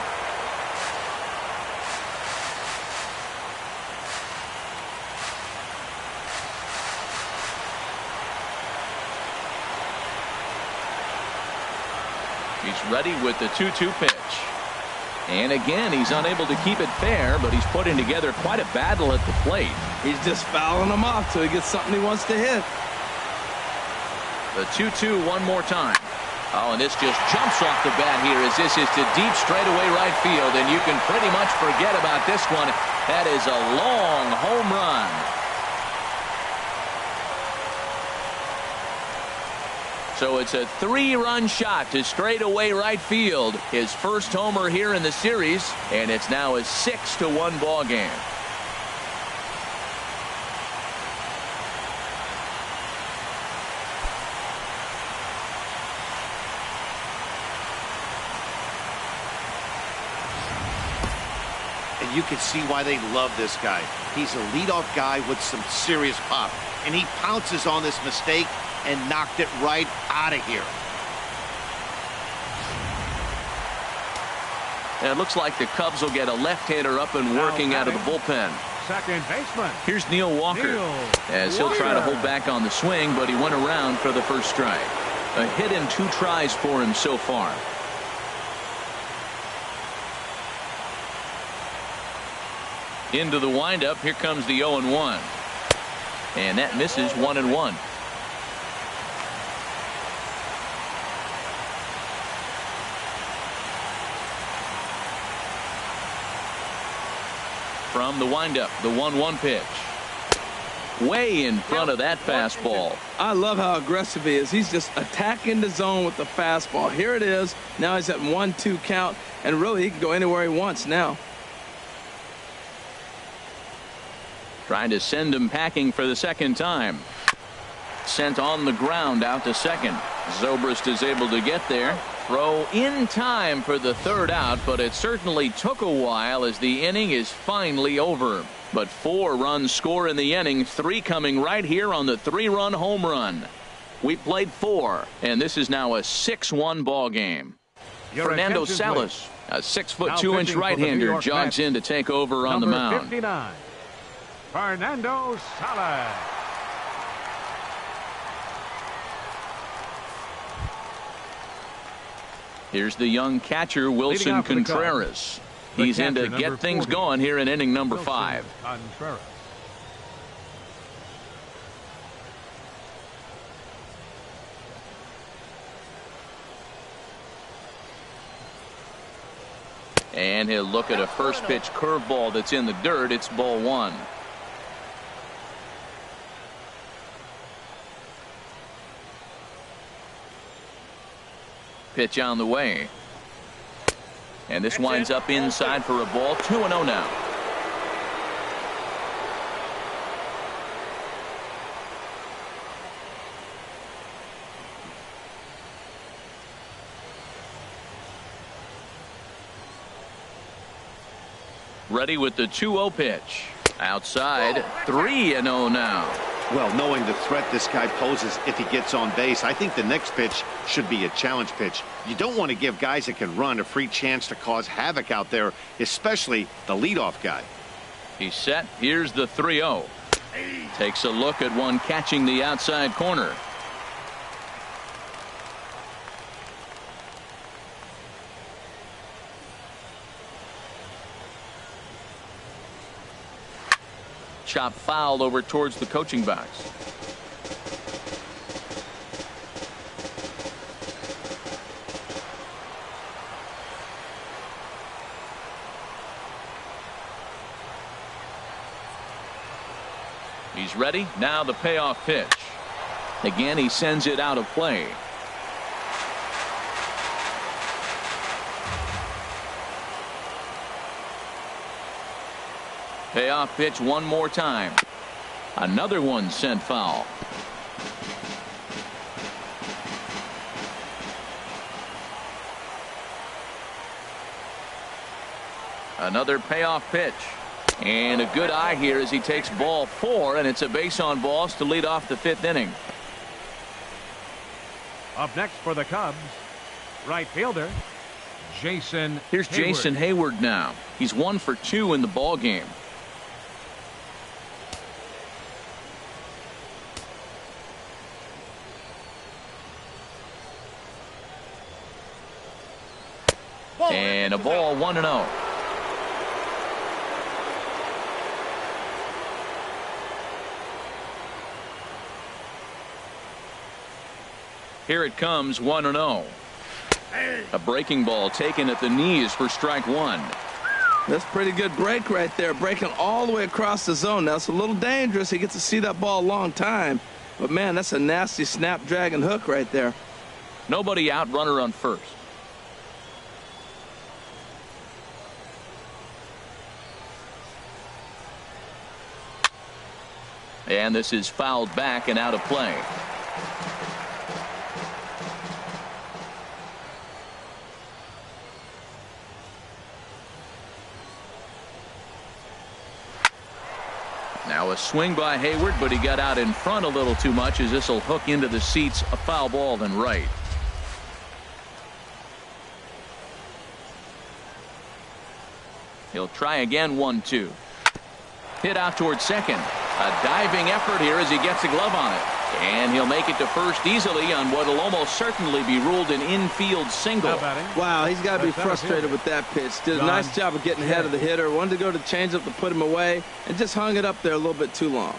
He's ready with the 2-2 pitch. And again, he's unable to keep it fair, but he's putting together quite a battle at the plate. He's just fouling them off till he gets something he wants to hit. The 2-2 one more time. Oh, and this just jumps off the bat here as this is to deep straightaway right field, and you can pretty much forget about this one. That is a long home run. So it's a 3-run shot to straightaway right field. His first homer here in the series, and it's now a 6-1 ball game. And you can see why they love this guy. He's a leadoff guy with some serious pop, and he pounces on this mistake and knocked it right out of here. And it looks like the Cubs will get a left-hander up and working out of the bullpen. Second baseman. Here's Neil Walker. As he'll try to hold back on the swing, but he went around for the first strike. A hit in 2 tries for him so far. Into the windup. Here comes the 0-1. And that misses 1-1. From the windup, the 1-1 pitch. Way in front of that fastball. I love how aggressive he is. He's just attacking the zone with the fastball. Here it is. Now he's at 1-2 count, and really he can go anywhere he wants now. Trying to send him packing for the second time. Sent on the ground out to second. Zobrist is able to get there. Throw in time for the third out, but it certainly took a while as the inning is finally over. But 4 runs score in the inning, 3 coming right here on the 3-run home run. We played 4, and this is now a 6-1 ball game. Fernando Salas, a 6'2" right-hander, jogs in to take over on the mound. 59, Fernando Salas. Here's the young catcher, Wilson Contreras. He's in to get things going here in inning number 5. Contreras. And he'll look at a first pitch curveball that's in the dirt. It's ball 1. Pitch on the way. And this winds up inside for a ball. 2-0 now. Ready with the 2-0 pitch. Outside. 3-0 now. Well, knowing the threat this guy poses if he gets on base, I think the next pitch should be a challenge pitch. You don't want to give guys that can run a free chance to cause havoc out there, especially the leadoff guy. He's set. Here's the 3-0. Takes a look at one catching the outside corner. Chop foul over towards the coaching box. He's ready. Now the payoff pitch. Again, he sends it out of play. Payoff pitch one more time. Another one sent foul. Another payoff pitch. And a good eye here as he takes ball 4, and it's a base on balls to lead off the 5th inning. Up next for the Cubs, right fielder Jason Here's Hayward. Jason Hayward now. He's 1 for 2 in the ball game. And a ball 1-0. Here it comes, 1-0. A breaking ball taken at the knees for strike 1. That's a pretty good break right there, breaking all the way across the zone. Now it's a little dangerous. He gets to see that ball a long time, but man, that's a nasty snapdragon hook right there. Nobody out, runner on first. And this is fouled back and out of play. Now a swing by Hayward, but he got out in front a little too much as this will hook into the seats. A foul ball then right. He'll try again. 1-2. Hit out towards second. A diving effort here as he gets a glove on it. And he'll make it to first easily on what will almost certainly be ruled an infield single. Wow, he's got to be frustrated with that pitch. Did a nice job of getting ahead of the hitter. Wanted to go to changeup to put him away and just hung it up there a little bit too long.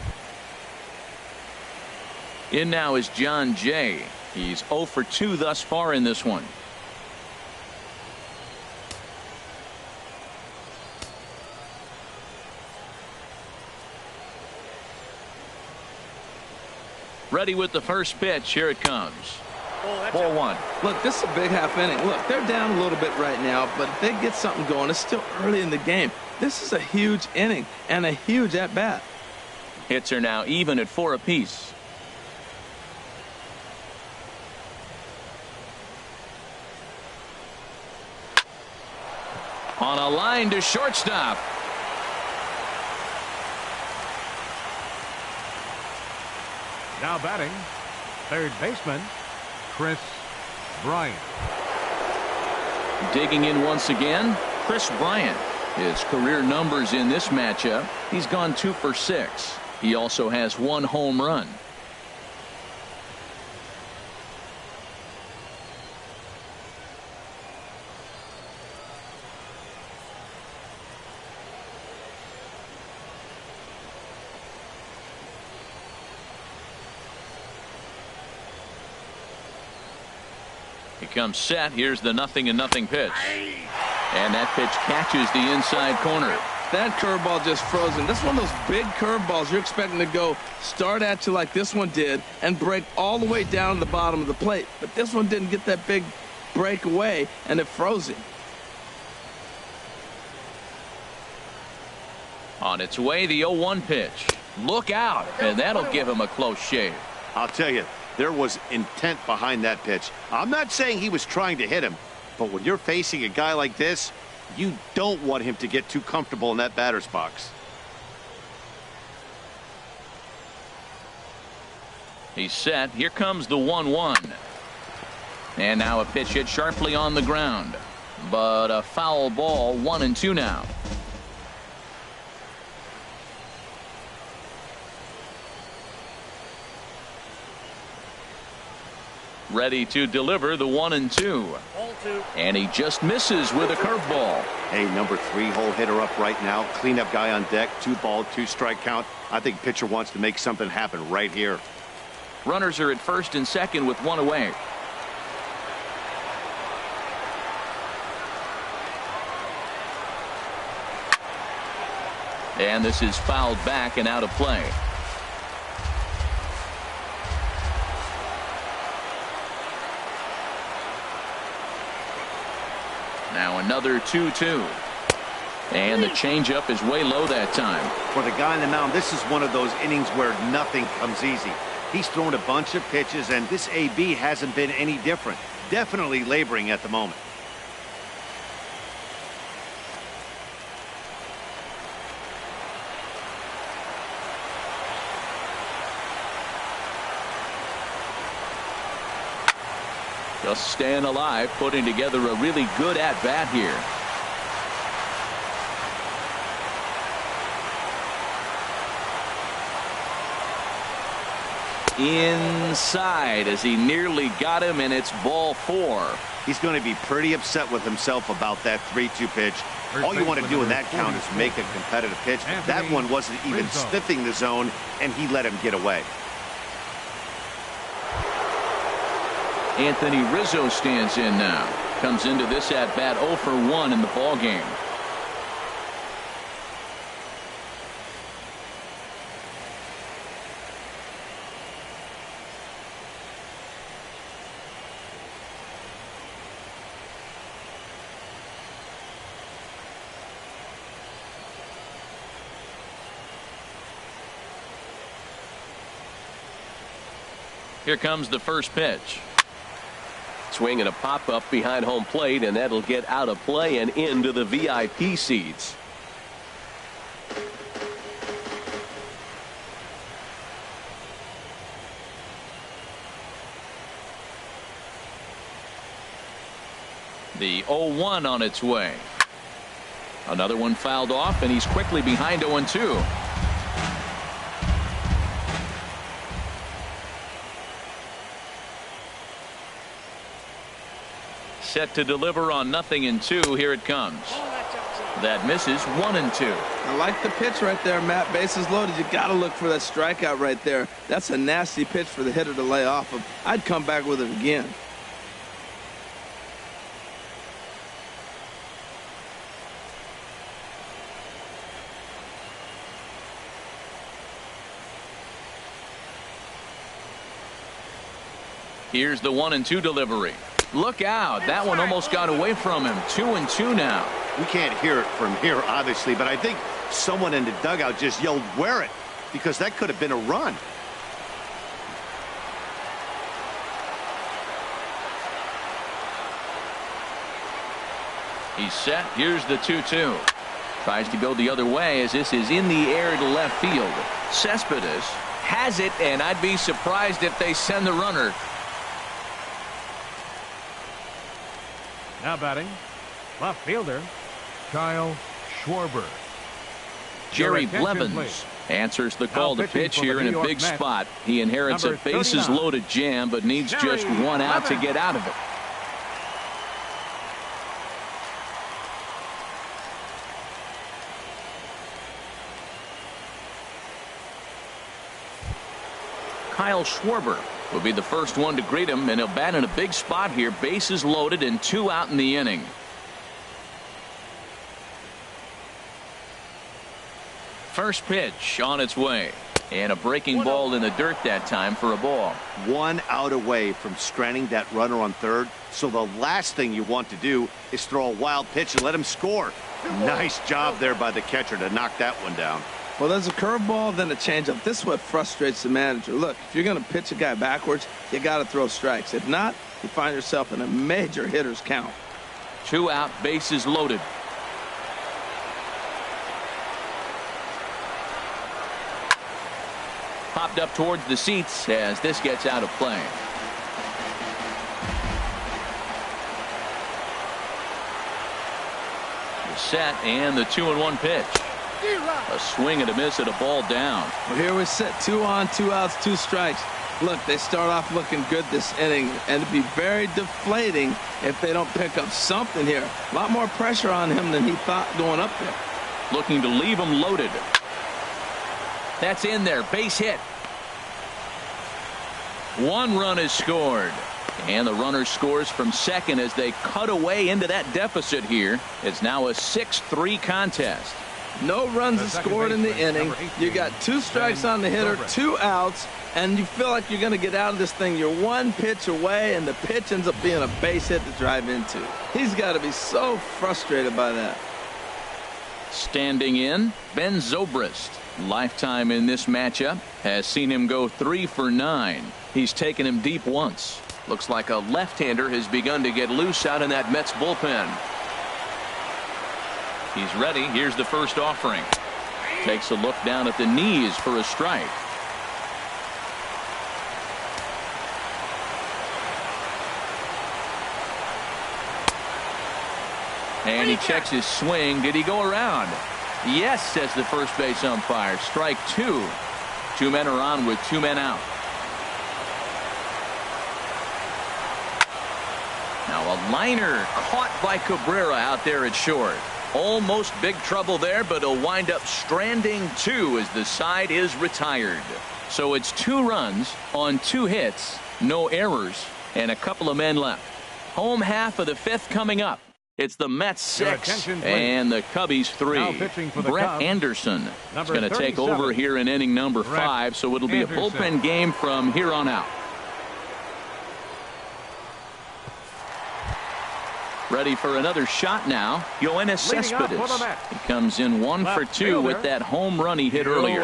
In now is John Jay. He's 0 for 2 thus far in this one. Ready with the first pitch. Here it comes. Ball 1. Look, this is a big half inning. Look, they're down a little bit right now, but if they get something going, it's still early in the game. This is a huge inning and a huge at-bat. Hits are now even at 4 apiece. On a line to shortstop. Now batting, third baseman, Chris Bryant. Digging in once again, Chris Bryant. His career numbers in this matchup, he's gone 2 for 6. He also has 1 home run. He comes set. Here's the 0-0 pitch. And that pitch catches the inside corner. That curveball just frozen. That's one of those big curveballs you're expecting to go start at you like this one did and break all the way down to the bottom of the plate. But this one didn't get that big break away, and it froze him. On its way, the 0-1 pitch. Look out, and that'll give him a close shave. I'll tell you, there was intent behind that pitch. I'm not saying he was trying to hit him, but when you're facing a guy like this, you don't want him to get too comfortable in that batter's box. He's set. Here comes the 1-1. And now a pitch hit sharply on the ground. But a foul ball, 1-2 now. Ready to deliver the 1-2. Ball 2. And he just misses with a curveball. Hey, number 3 hole hitter up right now. Cleanup guy on deck. 2 ball, 2 strike count. I think pitcher wants to make something happen right here. Runners are at first and second with 1 away. And this is fouled back and out of play. Now another 2-2. And the changeup is way low that time. For the guy on the mound, this is one of those innings where nothing comes easy. He's thrown a bunch of pitches, and this AB hasn't been any different. Definitely laboring at the moment. Just staying alive, putting together a really good at-bat here. Inside as he nearly got him, and it's ball 4. He's going to be pretty upset with himself about that 3-2 pitch. All you want to do in that count is make a competitive pitch. That one wasn't even sniffing the zone, and he let him get away. Anthony Rizzo stands in now. Comes into this at-bat 0 for 1 in the ballgame. Here comes the first pitch. Swing and a pop-up behind home plate, and that'll get out of play and into the VIP seats. The 0-1 on its way. Another one fouled off, and he's quickly behind 0-2. Set to deliver on 0-2. Here it comes. That misses. 1-2. I like the pitch right there, Matt. Bases loaded. You got to look for that strikeout right there. That's a nasty pitch for the hitter to lay off of. I'd come back with it again. Here's the 1-2 delivery. Look out. That one almost got away from him. 2-2 now. We can't hear it from here, obviously, but I think someone in the dugout just yelled, "Wear it," because that could have been a run. He's set. Here's the 2-2. Tries to go the other way as this is in the air to left field. Cespedes has it, and I'd be surprised if they send the runner. Now batting, left fielder, Kyle Schwarber. Jerry Your attention, Blevins please. answers the call Now to pitching pitch for the here in New a York big Mets, spot. He inherits a number 39, bases-loaded jam, but needs Jerry just one out to Blevins. get out of it. Kyle Schwarber will be the first one to greet him, and he'll bat in a big spot here. Bases loaded and 2 out in the inning. First pitch on its way, and a breaking ball in the dirt that time for a ball. 1 out away from stranding that runner on third, so the last thing you want to do is throw a wild pitch and let him score. Nice job there by the catcher to knock that one down. Well, there's a curveball, then a changeup. This is what frustrates the manager. Look, if you're going to pitch a guy backwards, you got to throw strikes. If not, you find yourself in a major hitter's count. 2 out, bases loaded. Popped up towards the seats as this gets out of play. The set and the 2-1 pitch. A swing and a miss at a ball down. Well, here we sit, 2 on, 2 outs, 2 strikes. Look, they start off looking good this inning, and it'd be very deflating if they don't pick up something here. A lot more pressure on him than he thought going up there. Looking to leave him loaded. That's in there, base hit. 1 run is scored, and the runner scores from second as they cut away into that deficit here. It's now a 6-3 contest. No runs is scored in the inning. You got 2 strikes on the hitter, 2 outs, and you feel like you're going to get out of this thing. You're 1 pitch away, and the pitch ends up being a base hit to drive into. He's got to be so frustrated by that. Standing in, Ben Zobrist. Lifetime in this matchup has seen him go 3 for 9. He's taken him deep once. Looks like a left-hander has begun to get loose out in that Mets bullpen. He's ready. Here's the first offering. Takes a look down at the knees for a strike. And he checks his swing. Did he go around? Yes, says the first base umpire. Strike 2. 2 men are on with 2 men out. Now a liner caught by Cabrera out there at short. Almost big trouble there, but he'll wind up stranding 2 as the side is retired. So it's 2 runs on 2 hits, no errors, and a couple of men left. Home half of the 5th coming up. It's the Mets 6 and the Cubbies 3. Brett Anderson is going to take over here in inning number 5, so it'll be a bullpen game from here on out. Ready for another shot now. Yoenis Cespedes. He comes in 1 for 2 with that home run he hit earlier.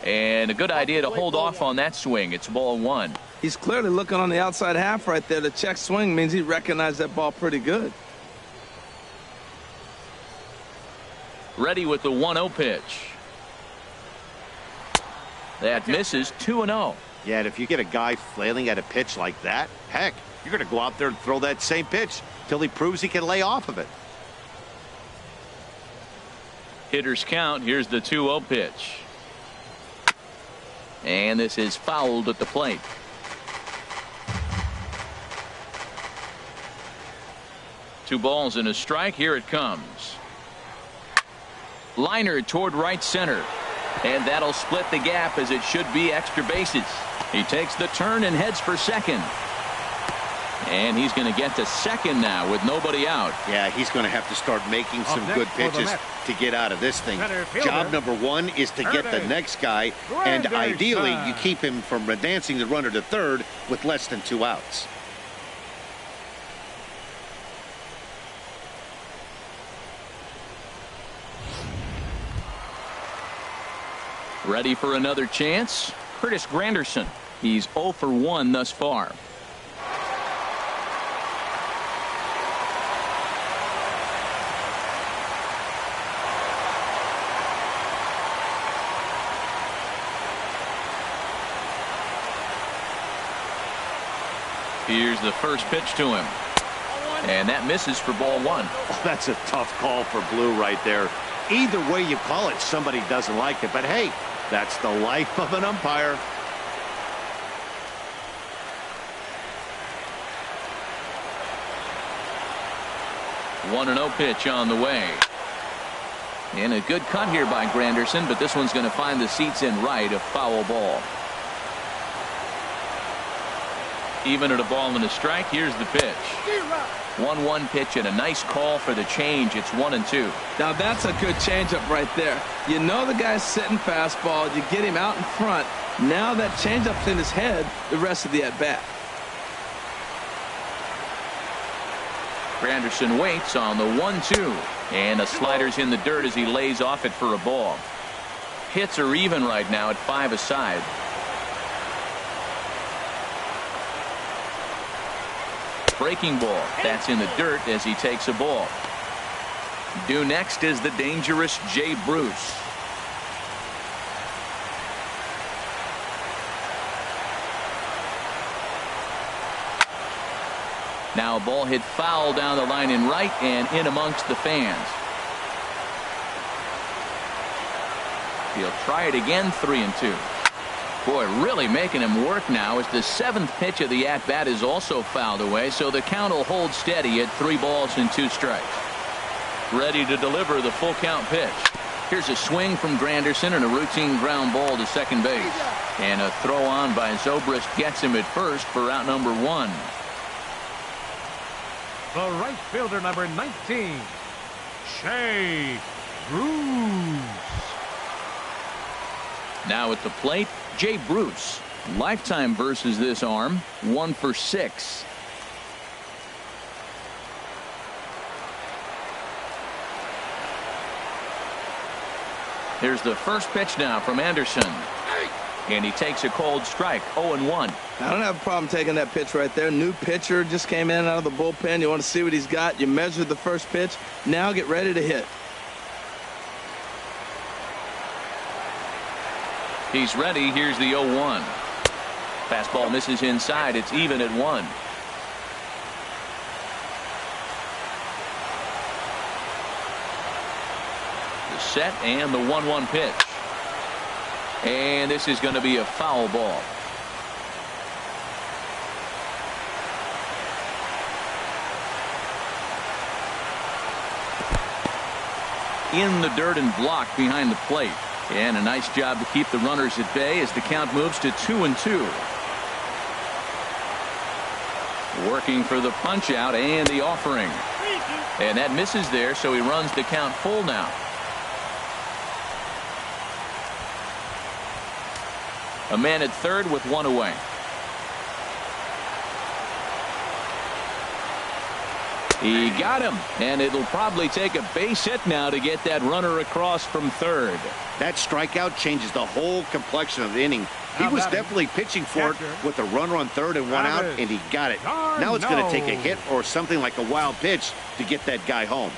And a good idea to hold off on that swing. It's ball 1. He's clearly looking on the outside half right there. The check swing means he recognized that ball pretty good. Ready with the 1-0 pitch. That misses. 2-0. Yeah, and if you get a guy flailing at a pitch like that, heck, you're going to go out there and throw that same pitch till he proves he can lay off of it. Hitters count. Here's the 2-0 pitch. And this is fouled at the plate. Two balls and a strike. Here it comes. Liner toward right center. And that'll split the gap as it should be extra bases. He takes the turn and heads for second. And he's going to get to second now with nobody out. Yeah, he's going to have to start making some good pitches to get out of this thing. Job number 1 is to get the next guy, and ideally you keep him from advancing the runner to third with less than 2 outs. Ready for another chance? Curtis Granderson. He's 0 for 1 thus far. Here's the first pitch to him. And that misses for ball 1. Oh, that's a tough call for Blue right there. Either way you call it, somebody doesn't like it. But hey, that's the life of an umpire. One 1-0 pitch on the way. And a good cut here by Granderson, but this one's going to find the seats in right, a foul ball. Even at a ball and a strike, here's the pitch. 1-1 pitch and a nice call for the change. It's 1-2. Now that's a good changeup right there. You know the guy's sitting fastball. You get him out in front. Now that changeup's in his head the rest of the at-bat. Granderson waits on the 1-2. And a slider's in the dirt as he lays off it for a ball. Hits are even right now at 5 aside. Breaking ball. That's in the dirt as he takes a ball. Due next is the dangerous Jay Bruce. Now a ball hit foul down the line in right and in amongst the fans. He'll try it again. 3-2. Boy, really making him work now as the 7th pitch of the at-bat is also fouled away, so the count will hold steady at 3 balls and 2 strikes. Ready to deliver the full count pitch. Here's a swing from Granderson and a routine ground ball to second base. And a throw on by Zobrist gets him at first for out number 1. The right fielder, number 19, Jay Bruce. Now at the plate, Jay Bruce. Lifetime versus this arm, 1 for 6. Here's the first pitch now from Anderson. And he takes a cold strike. 0-1. I don't have a problem taking that pitch right there. New pitcher just came in out of the bullpen. You want to see what he's got. You measured the first pitch. Now get ready to hit. He's ready. Here's the 0-1. Fastball misses inside. It's even at 1. The set and the 1-1 pitch. And this is going to be a foul ball. In the dirt and blocked behind the plate. And a nice job to keep the runners at bay as the count moves to 2-2. Working for the punch out and the offering. And that misses there, so he runs the count full now. A man at third with 1 away. He got him, and it'll probably take a base hit now to get that runner across from third. That strikeout changes the whole complexion of the inning. He was definitely pitching for it with a runner on third and 1 out, and he got it. Now it's going to take a hit or something like a wild pitch to get that guy home.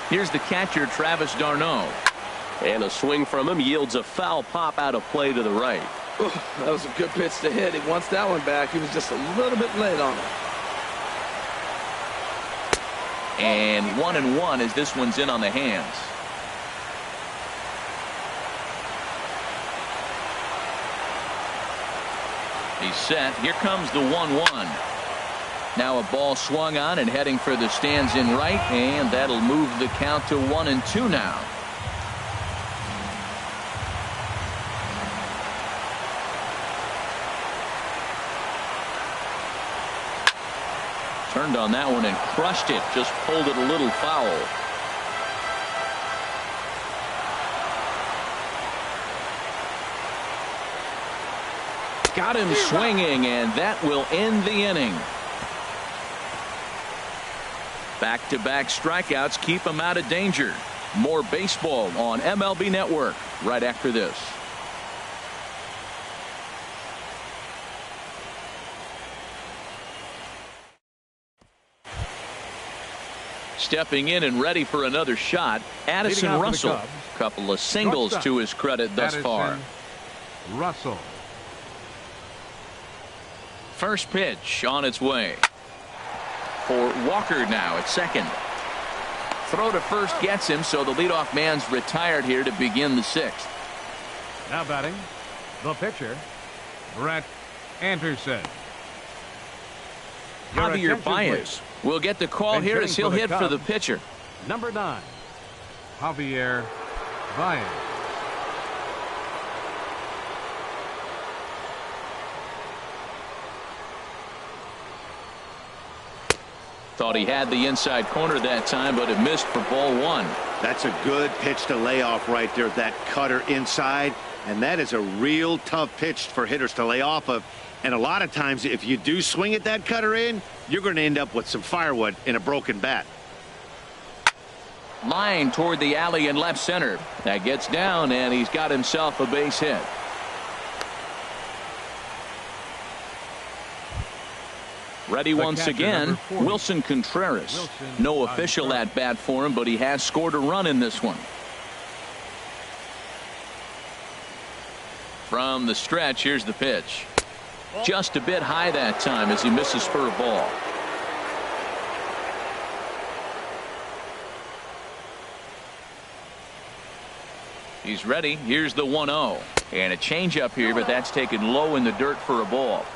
Here's the catcher, Travis d'Arnaud. And a swing from him yields a foul pop out of play to the right. That was a good pitch to hit. He wants that one back. He was just a little bit late on it. And 1-1 as this one's in on the hands. He's set. Here comes the 1-1. Now a ball swung on and heading for the stands in right, and that'll move the count to 1-2 now. Turned on that one and crushed it. Just pulled it a little foul. Got him swinging, and that will end the inning. Back-to-back strikeouts keep him out of danger. More baseball on MLB Network right after this. Stepping in and ready for another shot, Addison Russell. Couple of singles to his credit thus far. Russell. First pitch on its way. For Walker now at second. Throw to first gets him, so the leadoff man's retired here to begin the sixth. Now batting, the pitcher, Brett Anderson. Javier Baez will get the call here as he'll hit for the pitcher. Number 9, Javier Baez. Thought he had the inside corner that time, but it missed for ball 1. That's a good pitch to lay off right there, that cutter inside. And that is a real tough pitch for hitters to lay off of. And a lot of times, if you do swing at that cutter in, you're going to end up with some firewood in a broken bat. Line toward the alley in left center. That gets down, and he's got himself a base hit. Ready once again, Wilson Contreras. No official at bat for him, but he has scored a run in this one. From the stretch, here's the pitch. Just a bit high that time as he misses for a ball. He's ready. Here's the 1-0. And a changeup here, but that's taken low in the dirt for a ball.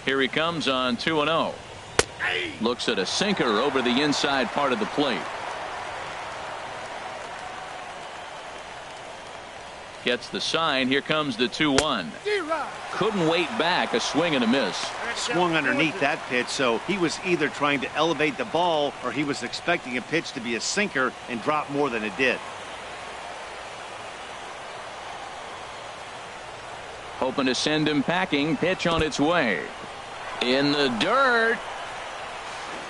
Here he comes on 2-0. Looks at a sinker over the inside part of the plate. Gets the sign. Here comes the 2-1. Couldn't wait back. A swing and a miss. Swung underneath that pitch, so he was either trying to elevate the ball or he was expecting a pitch to be a sinker and drop more than it did. Hoping to send him packing. Pitch on its way. In the dirt.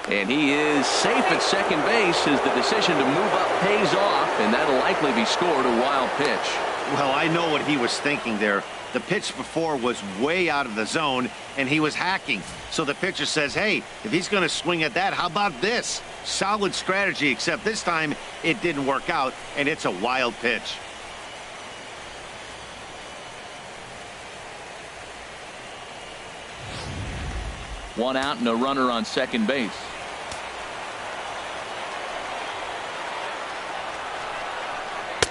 And he is safe at second base as the decision to move up pays off, and that'll likely be scored. A wild pitch. Well, I know what he was thinking there. The pitch before was way out of the zone, and he was hacking. So the pitcher says, hey, if he's going to swing at that, how about this? Solid strategy, except this time it didn't work out, and it's a wild pitch. One out and a runner on second base.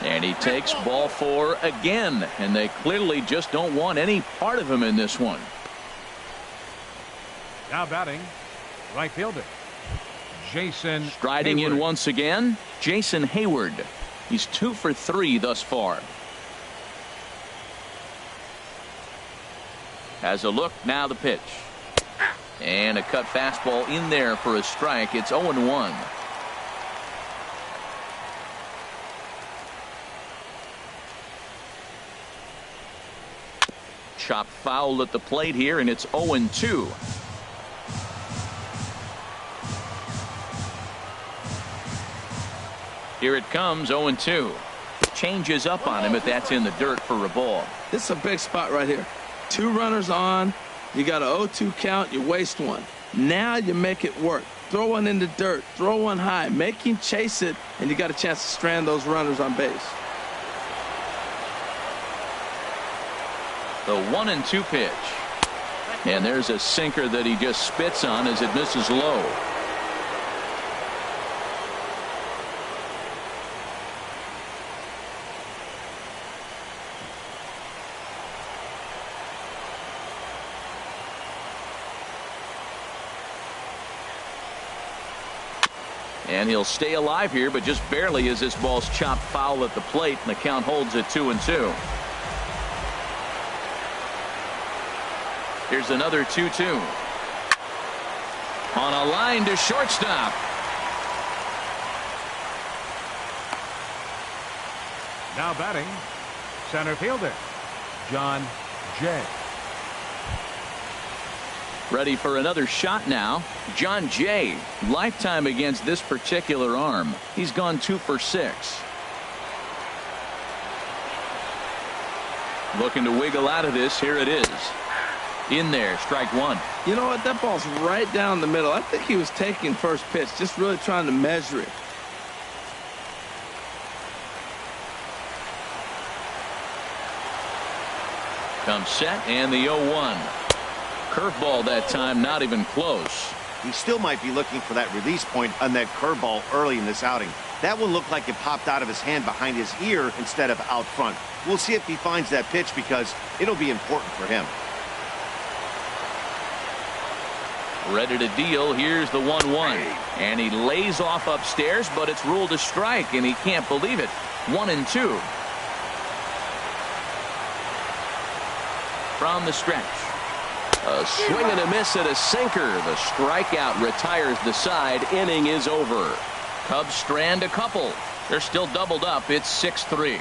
And he takes ball 4 again, and they clearly just don't want any part of him in this one. Now batting, right fielder, Jason Striding Hayward. in once again, Jason Hayward. He's 2 for 3 thus far. Has a look, now the pitch. And a cut fastball in there for a strike. It's 0-1. Chop foul at the plate here, and it's 0-2. Here it comes, 0-2. Changes up on him, but that's in the dirt for a ball. This is a big spot right here. 2 runners on. You got an 0-2 count. You waste one. Now you make it work. Throw one in the dirt. Throw one high. Make him chase it, and you got a chance to strand those runners on base. The 1-2 pitch. And there's a sinker that he just spits on as it misses low. And he'll stay alive here, but just barely as this ball's chopped foul at the plate, and the count holds at 2-2. Here's another 2-2. On a line to shortstop. Now batting, center fielder, John Jay. Ready for another shot now. John Jay, lifetime against this particular arm. He's gone 2 for 6. Looking to wiggle out of this. Here it is. In there, strike 1. You know what? That ball's right down the middle. I think he was taking first pitch, just really trying to measure it. Comes set, and the 0-1. Curveball that time, not even close. He still might be looking for that release point on that curveball early in this outing. That one looked like it popped out of his hand behind his ear instead of out front. We'll see if he finds that pitch because it'll be important for him. Ready to deal. Here's the 1-1. And he lays off upstairs, but it's ruled a strike, and he can't believe it. 1-2. From the stretch. A swing and a miss at a sinker. The strikeout retires the side. Inning is over. Cubs strand a couple. They're still doubled up. It's 6-3.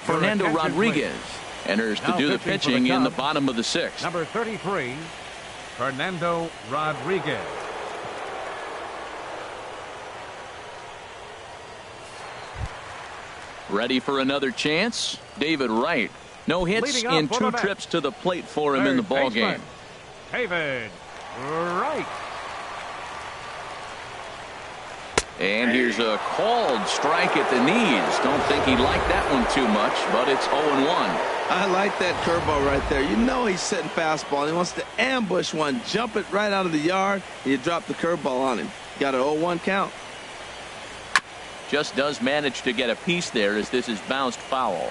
Fernando Rodriguez enters to do the pitching in the bottom of the 6th. Number 33, Fernando Rodriguez. Ready for another chance? David Wright. No hits in 2 trips to the plate for him in the ball game. David Wright. And here's a called strike at the knees. Don't think he liked that one too much, but it's 0-1. I like that curveball right there. You know he's setting fastball, and he wants to ambush one, jump it right out of the yard, and you drop the curveball on him. Got an 0-1 count. Just does manage to get a piece there as this is bounced foul.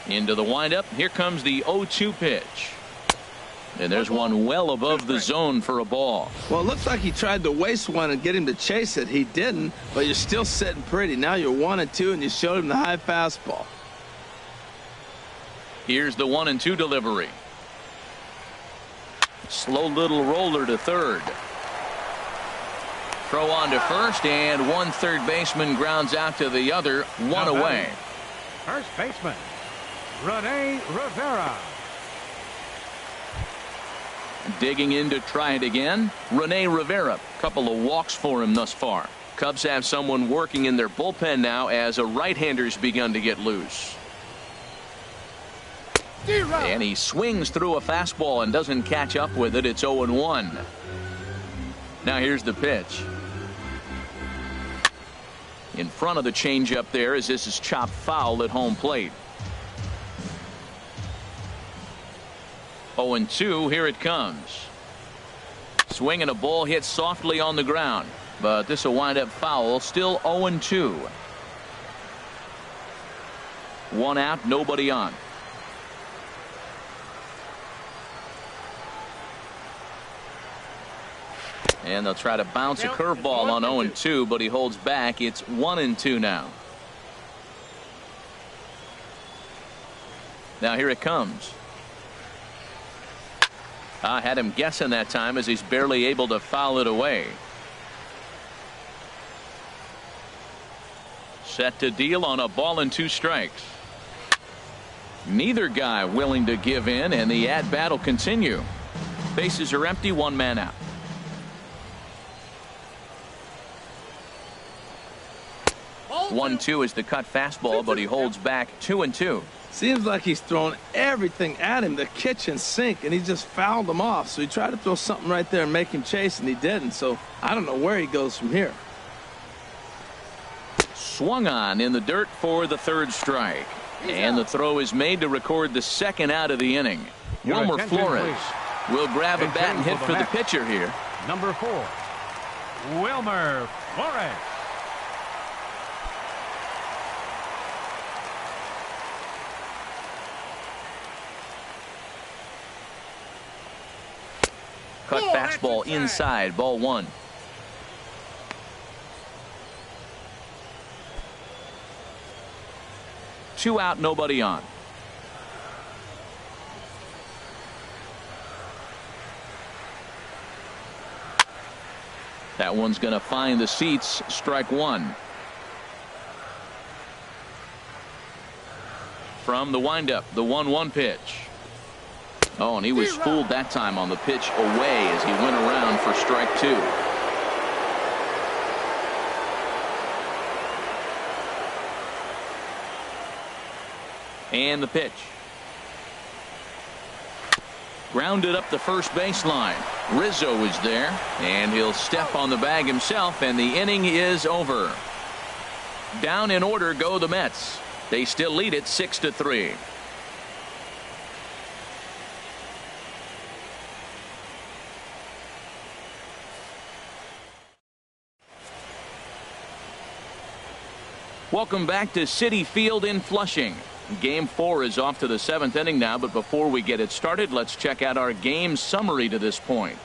Into the windup. Here comes the 0-2 pitch. And there's one well above the zone for a ball. Well, it looks like he tried to waste one and get him to chase it. He didn't, but you're still sitting pretty. Now you're 1-2, and you showed him the high fastball. Here's the 1-2 delivery. Slow little roller to third. Throw on to first, and one third baseman grounds out to the other. One away. First baseman, Rene Rivera. Digging in to try it again. Rene Rivera. Couple of walks for him thus far. Cubs have someone working in their bullpen now as a right-hander's begun to get loose. And he swings through a fastball and doesn't catch up with it. It's 0-1. Now here's the pitch. In front of the changeup there as this is chopped foul at home plate. 0-2. Here it comes. Swing and a ball hit softly on the ground, but this will wind up foul. Still 0-2. One out, nobody on. And they'll try to bounce a curveball on 0-2, but he holds back. It's 1-2 now. Now here it comes. I had him guessing that time as he's barely able to foul it away. Set to deal on a ball and 2 strikes. Neither guy willing to give in, and the at-bat will continue. Bases are empty, 1 man out. 1-2 is the cut fastball, but he holds back. 2-2. Seems like he's throwing everything at him, the kitchen sink, and he just fouled him off. So he tried to throw something right there and make him chase, and he didn't. So I don't know where he goes from here. Swung on in the dirt for the 3rd strike. And the throw is made to record the 2nd out of the inning. Wilmer Flores will grab a bat and hit for the pitcher here. Number 4, Wilmer Flores. Cut fastball inside, ball 1. Two out, nobody on. That one's going to find the seats. Strike one. From the windup, the 1-1 pitch. Oh, and he was fooled that time on the pitch away as he went around for strike two. And the pitch. Grounded up the first baseline. Rizzo is there, and he'll step on the bag himself, and the inning is over. Down in order go the Mets. They still lead it 6-3. Welcome back to Citi Field in Flushing. Game 4 is off to the 7th inning now, but before we get it started, let's check out our game summary to this point.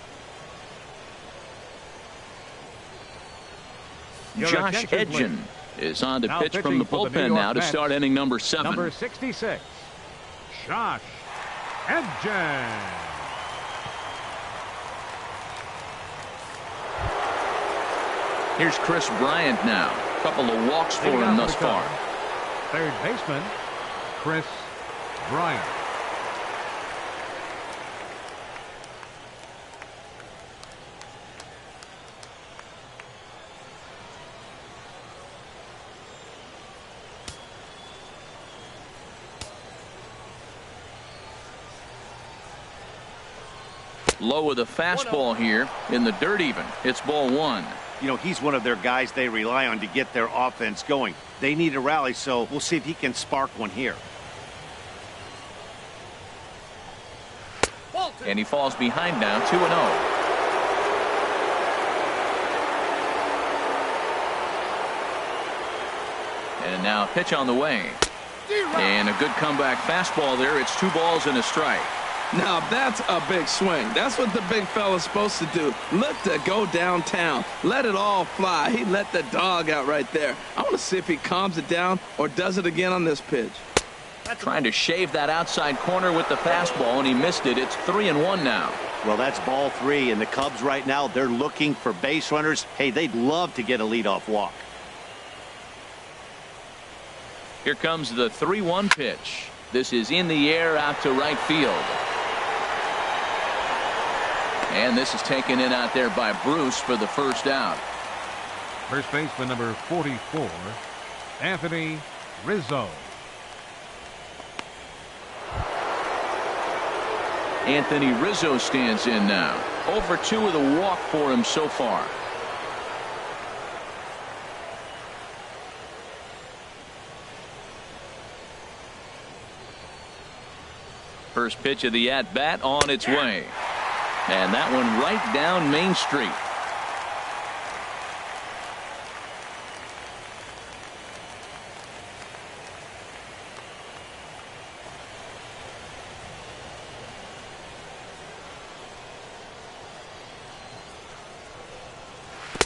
Josh Edgen is on to pitch from the bullpen now to start inning number 7. Number 66, Josh Edgen. Here's Chris Bryant now. A couple of walks for him thus far. Third baseman, Chris Bryant. Low with a fastball here in the dirt even. It's ball one. You know, he's one of their guys they rely on to get their offense going. They need a rally, so we'll see if he can spark one here. And he falls behind now, 2-0. And now pitch on the way. And a good comeback fastball there. It's 2 balls and a strike. Now that's a big swing. That's what the big fella's supposed to do. Look to go downtown. Let it all fly. He let the dog out right there. I want to see if he calms it down or does it again on this pitch. Trying to shave that outside corner with the fastball, and he missed it. It's 3-1 now. Well, that's ball 3, and the Cubs right now, they're looking for base runners. Hey, they'd love to get a leadoff walk. Here comes the 3-1 pitch. This is in the air out to right field. And this is taken in out there by Bruce for the first out. First baseman number 44, Anthony Rizzo. Anthony Rizzo stands in now. 0 for 2 with a walk for him so far. First pitch of the at-bat on its way. And that one right down Main Street.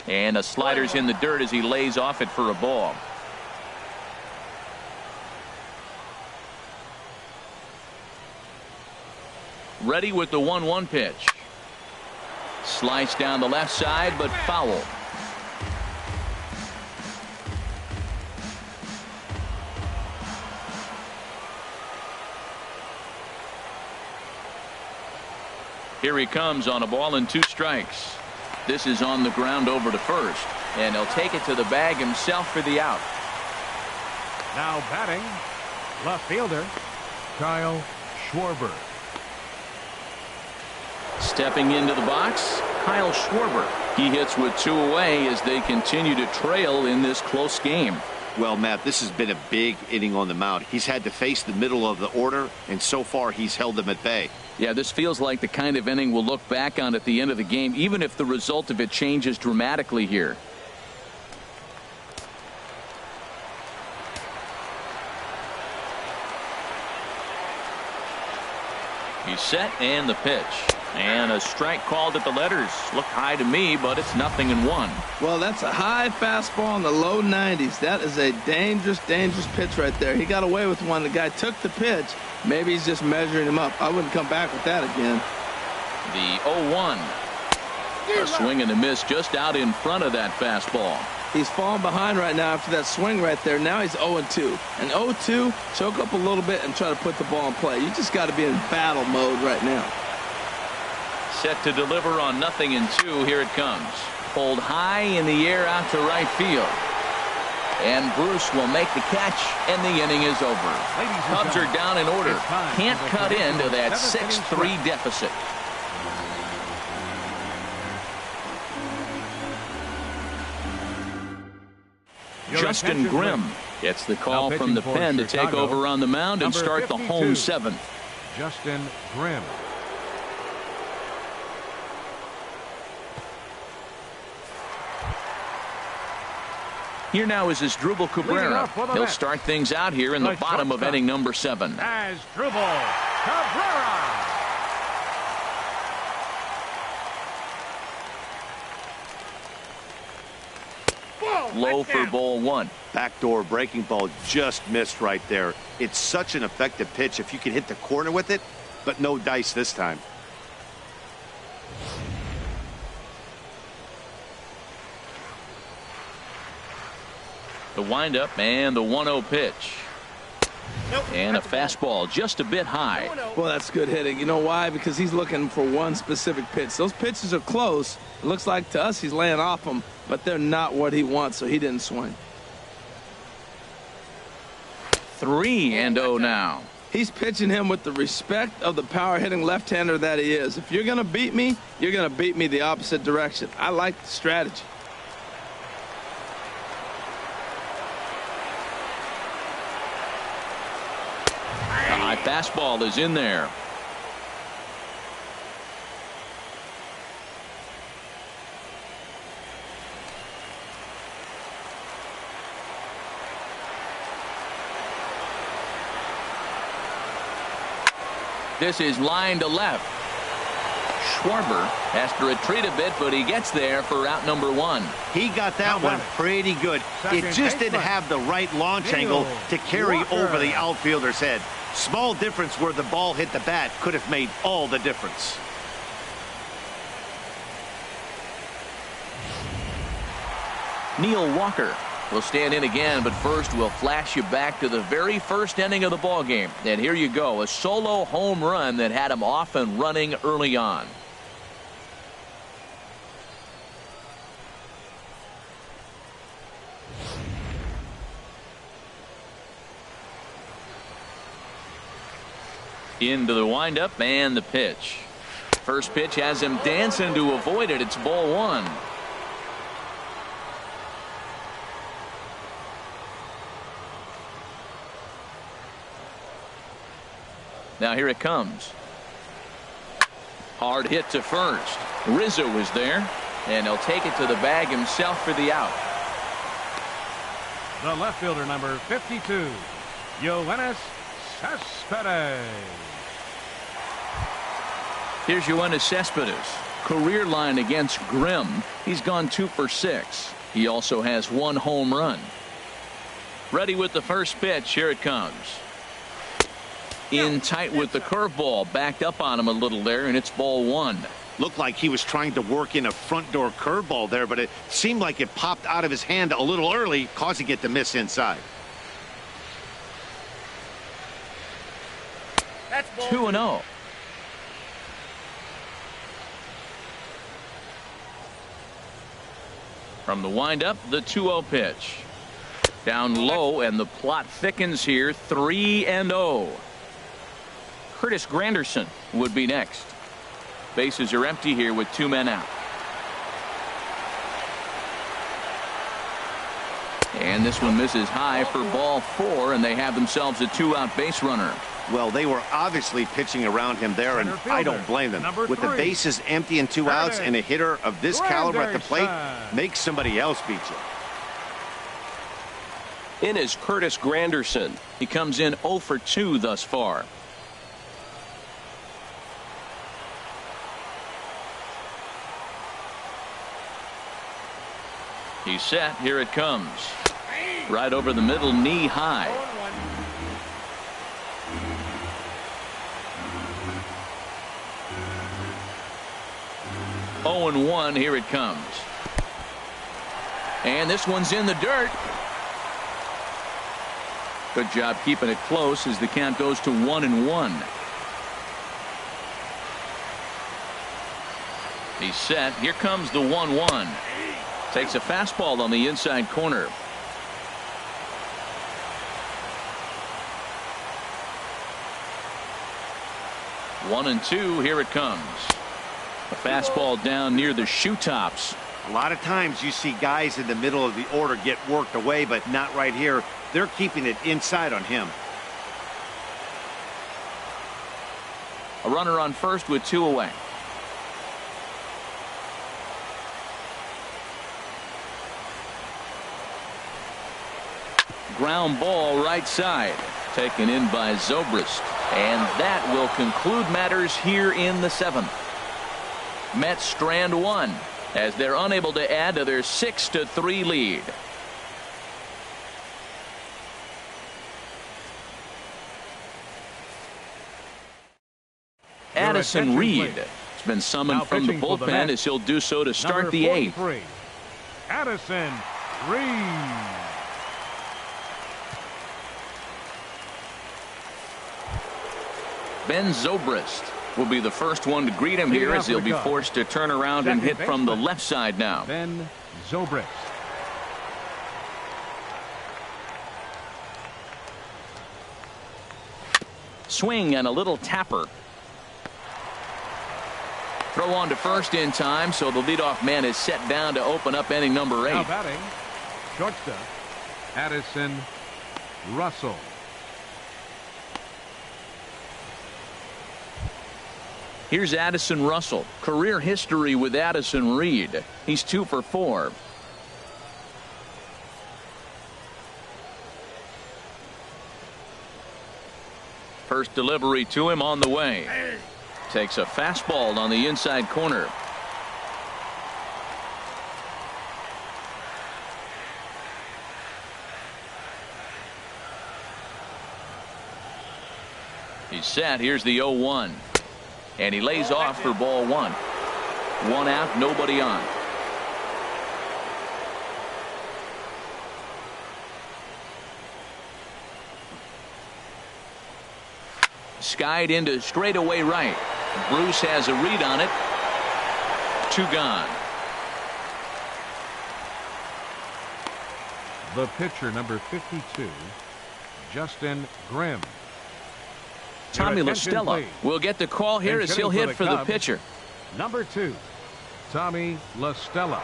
And a slider's in the dirt as he lays off it for a ball. Ready with the 1-1 pitch. Slice down the left side, but foul. Here he comes on a ball and 2 strikes. This is on the ground over to first, and he'll take it to the bag himself for the out. Now batting, left fielder, Kyle Schwarber. Stepping into the box, Kyle Schwarber. He hits with 2 away as they continue to trail in this close game. Well, Matt, this has been a big inning on the mound. He's had to face the middle of the order, and so far he's held them at bay. Yeah, this feels like the kind of inning we'll look back on at the end of the game, even if the result of it changes dramatically here. He's set, and the pitch. And a strike called at the letters. Looked high to me, but it's 0-1. Well, that's a high fastball in the low 90s. That is a dangerous, dangerous pitch right there. He got away with one. The guy took the pitch. Maybe he's just measuring him up. I wouldn't come back with that again. The 0-1. A swing and a miss just out in front of that fastball. He's falling behind right now after that swing right there. Now he's 0-2. And 0-2, choke up a little bit and try to put the ball in play. You just got to be in battle mode right now. Set to deliver on 0-2. Here it comes. Pulled high in the air out to right field. And Bruce will make the catch, and the inning is over. Cubs are down in order. Can't cut into that 6-3 deficit. Justin Grimm gets the call from the pen to take over on the mound and start the home seventh. Justin Grimm. Here now is Asdrubal Cabrera. He'll start things out here in the bottom of inning number 7. Asdrubal Cabrera. Low for ball 1. Backdoor breaking ball just missed right there. It's such an effective pitch if you can hit the corner with it, but no dice this time. The windup and the 1-0 pitch. And a fastball just a bit high. Well, that's good hitting. You know why? Because he's looking for one specific pitch. Those pitches are close. It looks like to us he's laying off them, but they're not what he wants, so he didn't swing. 3-0 now. He's pitching him with the respect of the power-hitting left-hander that he is. If you're going to beat me, you're going to beat me the opposite direction. I like the strategy. The high fastball is in there. This is line to left. Schwarber has to retreat a bit, but he gets there for out number 1. He got that one pretty good. It just didn't have the right launch angle to carry over the outfielder's head. Small difference where the ball hit the bat could have made all the difference. Neil Walker will stand in again, but first we'll flash you back to the very first inning of the ball game. And here you go, a solo home run that had him off and running early on. Into the windup and the pitch. First pitch has him dancing to avoid it. It's ball 1. Now here it comes. Hard hit to first. Rizzo is there, and he'll take it to the bag himself for the out. The left fielder, number 52, Yoenis Cespedes. Here's Yoenis Cespedes. Career line against Grimm. He's gone 2 for 6. He also has 1 home run. Ready with the first pitch. Here it comes. In tight with the curveball. Backed up on him a little there, and it's ball 1. Looked like he was trying to work in a front door curveball there, but it seemed like it popped out of his hand a little early, causing it to miss inside. That's 2-0. From the windup, the 2-0 pitch. Down low, and the plot thickens here. 3-0. Curtis Granderson would be next. Bases are empty here with 2 men out. And this one misses high for ball 4, and they have themselves a 2-out base runner. Well, they were obviously pitching around him there, and I don't blame them. With the bases empty and 2 outs, and a hitter of this caliber at the plate, make somebody else beat you. In is Curtis Granderson. He comes in 0 for 2 thus far. He's set. Here it comes. Right over the middle, knee high. 0-1. Here it comes. And this one's in the dirt. Good job keeping it close as the count goes to 1-1. He's set. Here comes the 1-1. Takes a fastball on the inside corner. One and two. Here it comes. A fastball down near the shoe tops. A lot of times you see guys in the middle of the order get worked away, but not right here. They're keeping it inside on him. A runner on first with 2 away. Ground ball right side. Taken in by Zobrist. And that will conclude matters here in the 7th. Mets strand 1 as they're unable to add to their 6-3 lead. Addison Reed has been summoned from the bullpen as he'll do so to start the 8th. Addison Reed. Ben Zobrist will be the first one to greet him here as he'll be forced to turn around and hit from the left side now. Ben Zobrist. Swing and a little tapper. Throw on to first in time, so the leadoff man is set down to open up inning number 8. Now batting, shortstop, Addison Russell. Here's Addison Russell. Career history with Addison Reed. He's 2 for 4. First delivery to him on the way. Takes a fastball on the inside corner. He's set. Here's the 0-1. And he lays off for ball 1. 1 out, nobody on. Skied into straightaway right. Bruce has a read on it. 2 gone. The pitcher, number 52, Justin Grimm. Tommy La Stella will get the call here as he'll hit for the pitcher. Number 2, Tommy La Stella.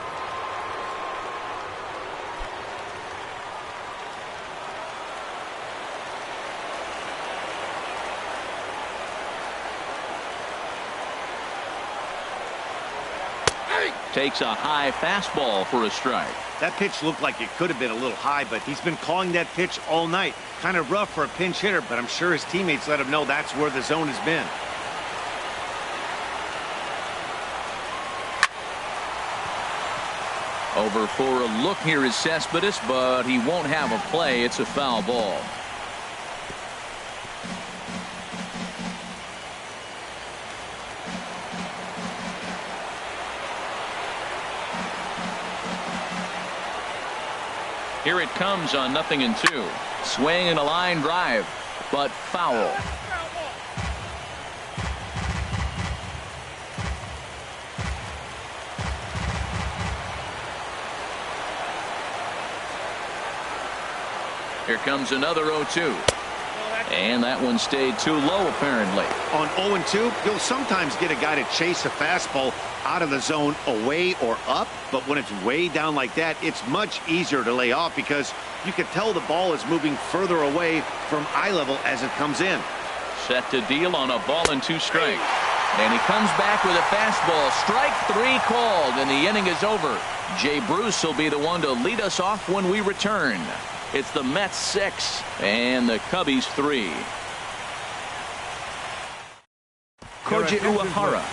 Takes a high fastball for a strike. That pitch looked like it could have been a little high, but he's been calling that pitch all night. Kind of rough for a pinch hitter, but I'm sure his teammates let him know that's where the zone has been. Over for a look here is Cespedes, but he won't have a play. It's a foul ball. Here it comes on 0-2. Swing and a line drive, but foul. Here comes another 0-2. And that one stayed too low, apparently. On 0-2, you'll sometimes get a guy to chase a fastball out of the zone away or up, but when it's way down like that, it's much easier to lay off because you can tell the ball is moving further away from eye level as it comes in. Set to deal on a ball and 2 strikes. And he comes back with a fastball. Strike 3 called, and the inning is over. Jay Bruce will be the one to lead us off when we return. It's the Mets 6 and the Cubbies 3. Koji Uehara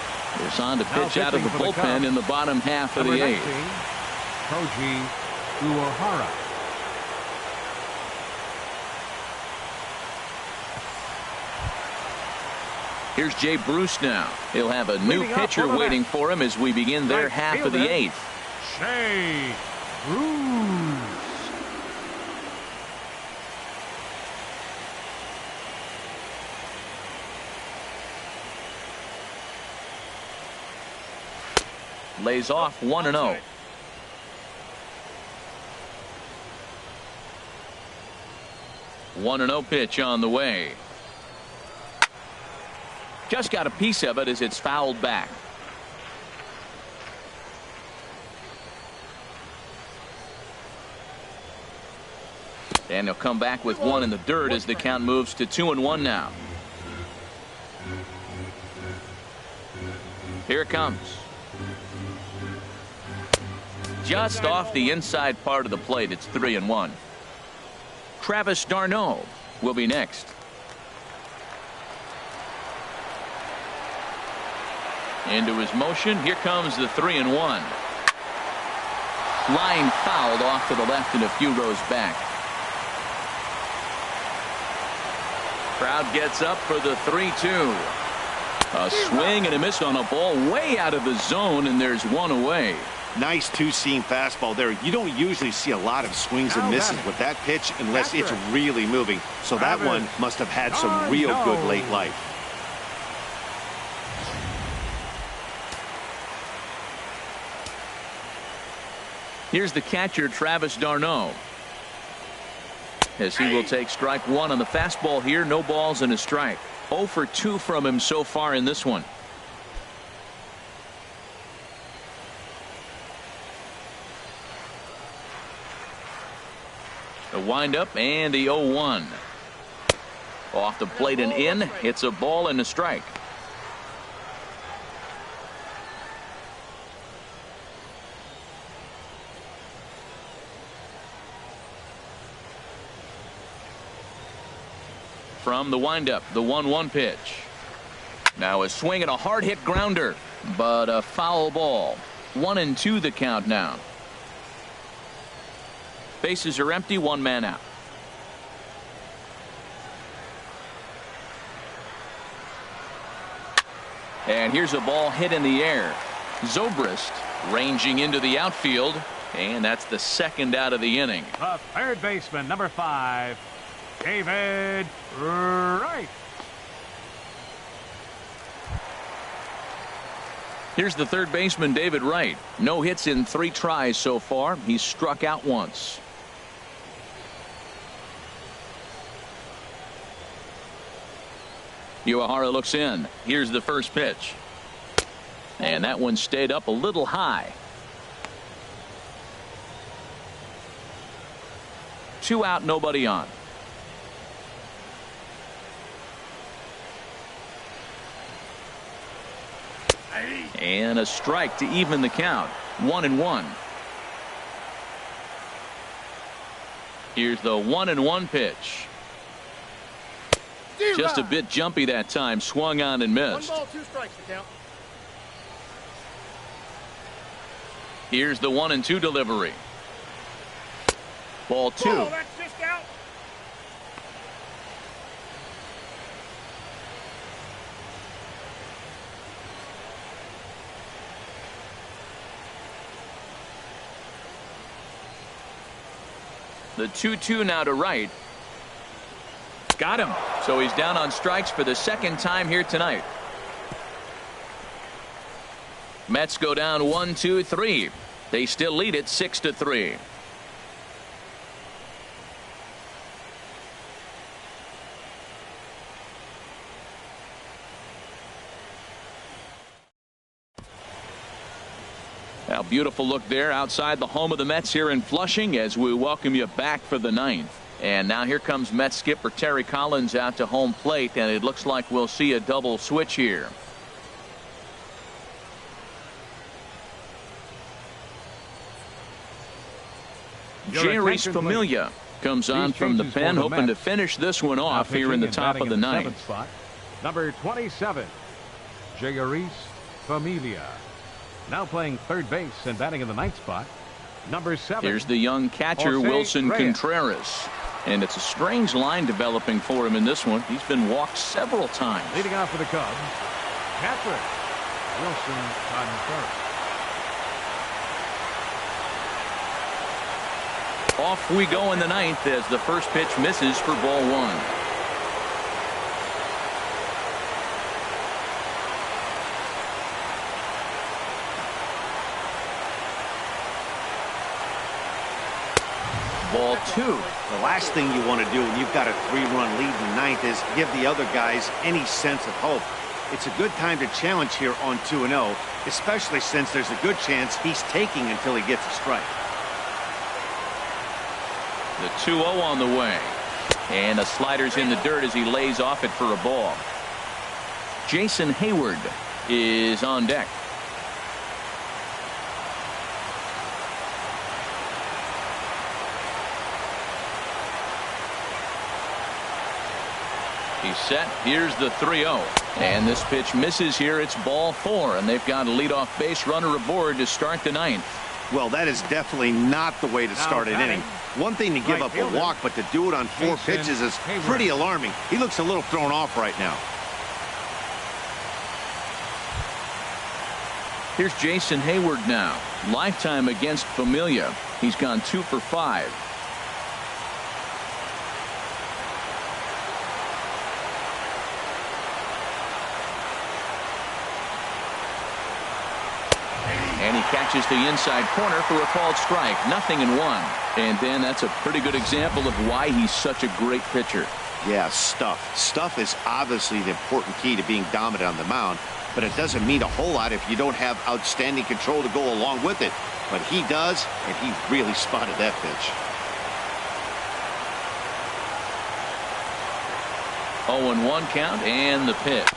is on to pitch out of the bullpen in the bottom half of the 8th. Koji Uehara. Here's Jay Bruce now. He'll have a new pitcher waiting for him as we begin their half of the 8th. Jay Bruce. Lays off 1-0. One 1-0 pitch on the way. Just got a piece of it as it's fouled back. And he'll come back with one in the dirt as the count moves to 2-1 now. Here it comes. Just off the inside part of the plate. It's 3-1. Travis d'Arnaud will be next. Into his motion. Here comes the 3-1. Line fouled off to the left and a few rows back. Crowd gets up for the 3-2. A swing and a miss on a ball way out of the zone, and there's one away. Nice two-seam fastball there. You don't usually see a lot of swings and misses with that pitch unless it's really moving. So that one must have had some real good late life. Here's the catcher, Travis d'Arnaud, as he will take strike one on the fastball here. No balls and a strike. 0 for 2 from him so far in this one. The windup and the 0-1. Off the plate and in. It's a ball and a strike. From the windup, the 1-1 pitch. Now a swing and a hard hit grounder, but a foul ball. 1-2 the count now. Bases are empty, one man out. And here's a ball hit in the air. Zobrist ranging into the outfield, and that's the second out of the inning. The third baseman, number 5, David Wright. Here's the third baseman, David Wright. No hits in 3 tries so far. He's struck out once. Uehara looks in. Here's the first pitch. And that one stayed up a little high. 2 out, nobody on. And a strike to even the count. 1-1. Here's the 1-1 pitch. Just a bit jumpy that time. Swung on and missed. 1 ball, 2 strikes to count. Here's the 1-2 delivery. Ball 2. Oh, that's just out. The 2-2 now to Wright. Got him. So he's down on strikes for the second time here tonight. Mets go down 1-2-3. They still lead it 6-3. Now, beautiful look there outside the home of the Mets here in Flushing as we welcome you back for the 9th. And now here comes Mets skipper Terry Collins out to home plate, and it looks like we'll see a double switch here. Jeurys Familia comes on from the pen, hoping to finish this one off here in the top of the 9th. Spot, number 27, Jeurys Familia. Now playing third base and batting in the 9th spot, number 7. Here's the young catcher, Jose Wilson Reyes. Contreras. And it's a strange line developing for him in this one. He's been walked several times. Leading off for the Cubs, Patrick Wilson on first. Off we go in the ninth as the first pitch misses for ball one. Ball two. The last thing you want to do when you've got a 3-run lead in the ninth is give the other guys any sense of hope. It's a good time to challenge here on 2-0, especially since there's a good chance he's taking until he gets a strike. The 2-0 on the way. And the slider's in the dirt as he lays off it for a ball. Jason Hayward is on deck. He's set. Here's the 3-0. And this pitch misses here. It's ball four. And they've got a leadoff base runner aboard to start the ninth. Well, that is definitely not the way to start an inning. One thing to give up a walk, but to do it on 4 pitches is pretty alarming. He looks a little thrown off right now. Here's Jason Hayward now. Lifetime against Familia. He's gone 2 for 5. And he catches the inside corner for a called strike. 0-1. And then that's a pretty good example of why he's such a great pitcher. Yeah, stuff. Stuff is obviously the important key to being dominant on the mound, but it doesn't mean a whole lot if you don't have outstanding control to go along with it. But he does, and he really spotted that pitch. 0-1 count and the pitch.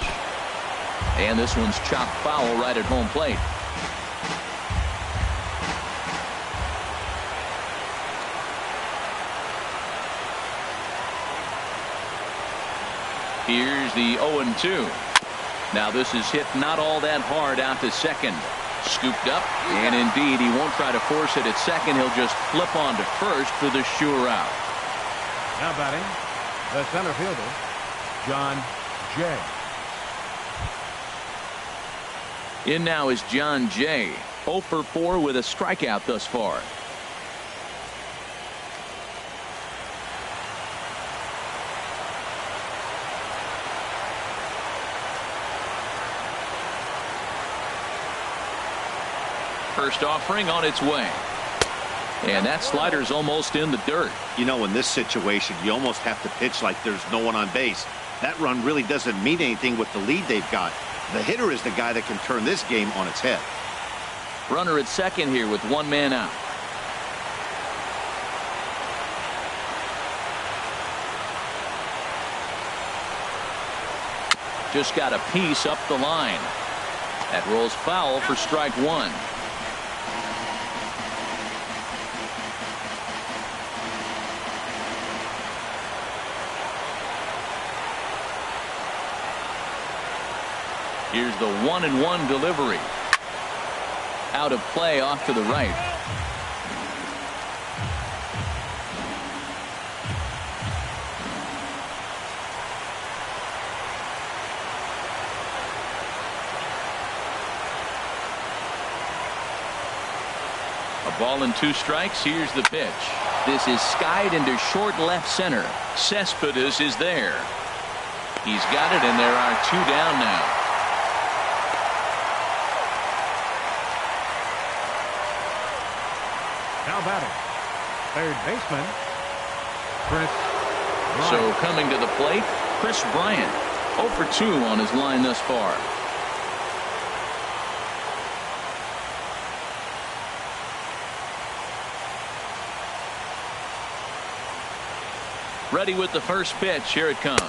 And this one's chopped foul right at home plate. Here's the 0-2. Now this is hit not all that hard out to second. Scooped up, and indeed he won't try to force it at second. He'll just flip on to first for the sure out. Now batting, the center fielder, John Jay. In now is John Jay. 0 for 4 with a strikeout thus far. First offering on its way. And that slider's almost in the dirt. You know, in this situation, you almost have to pitch like there's no one on base. That run really doesn't mean anything with the lead they've got. The hitter is the guy that can turn this game on its head. Runner at second here with 1 man out. Just got a piece up the line. That rolls foul for strike 1. Here's the 1-1 delivery. Out of play off to the right. A ball and 2 strikes. Here's the pitch. This is skied into short left center. Cespedes is there. He's got it, and there are 2 down now. Now batting, third baseman, Chris Bryant. So coming to the plate, Chris Bryant. 0 for 2 on his line thus far. Ready with the first pitch. Here it comes.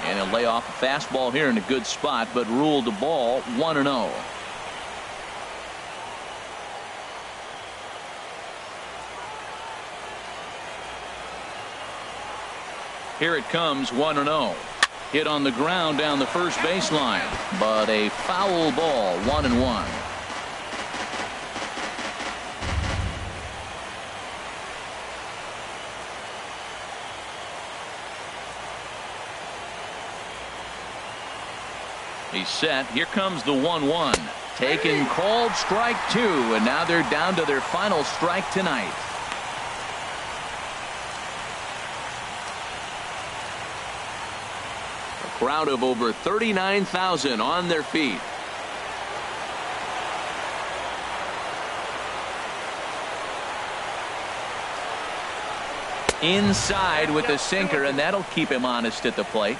And he'll lay off a fastball here in a good spot, but ruled the ball 1-0. Here it comes, 1-0. Hit on the ground down the first baseline, but a foul ball, 1-1. He's set. Here comes the 1-1. Taken called strike 2, and now they're down to their final strike tonight. A crowd of over 39,000 on their feet. Inside with the sinker, and that'll keep him honest at the plate.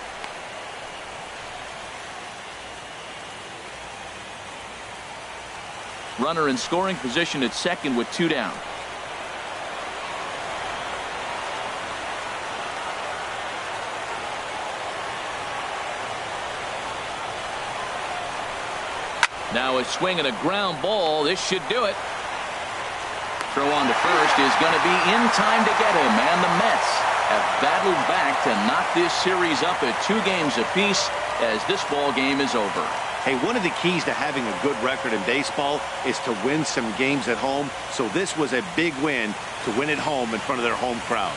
Runner in scoring position at second with 2 down. Now a swing and a ground ball. This should do it. Throw on to first is going to be in time to get him, and the Mets have battled back to knock this series up at 2 games apiece as this ball game is over. Hey, one of the keys to having a good record in baseball is to win some games at home. So this was a big win to win at home in front of their home crowd.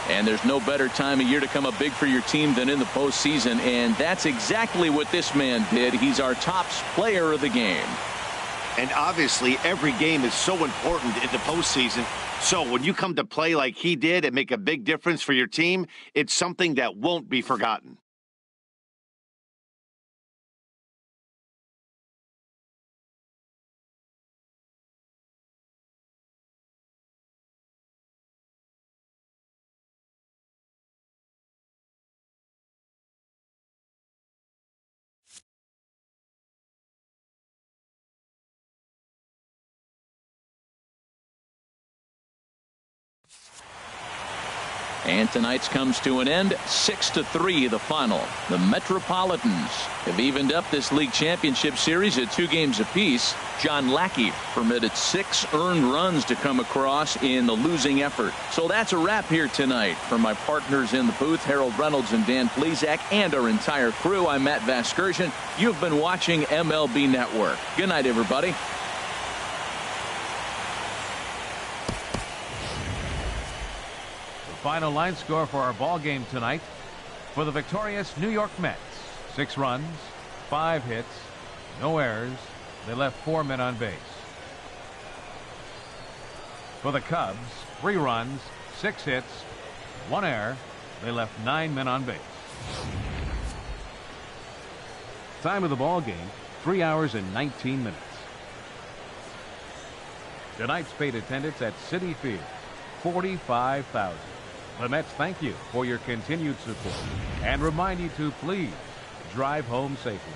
And there's no better time of year to come up big for your team than in the postseason, and that's exactly what this man did. He's our top player of the game. And obviously every game is so important in the postseason. So when you come to play like he did and make a big difference for your team, it's something that won't be forgotten. And tonight's comes to an end, 6-3 the final. The Metropolitans have evened up this league championship series at 2 games apiece. John Lackey permitted 6 earned runs to come across in the losing effort. So that's a wrap here tonight. For my partners in the booth, Harold Reynolds and Dan Plesac, and our entire crew, I'm Matt Vasgersian. You've been watching MLB Network. Good night, everybody. Final line score for our ball game tonight. For the victorious New York Mets, 6 runs, 5 hits, no errors. They left 4 men on base. For the Cubs, 3 runs, 6 hits, 1 error. They left 9 men on base. Time of the ball game, 3 hours and 19 minutes. Tonight's paid attendance at Citi Field, 45,000. The Mets thank you for your continued support and remind you to please drive home safely.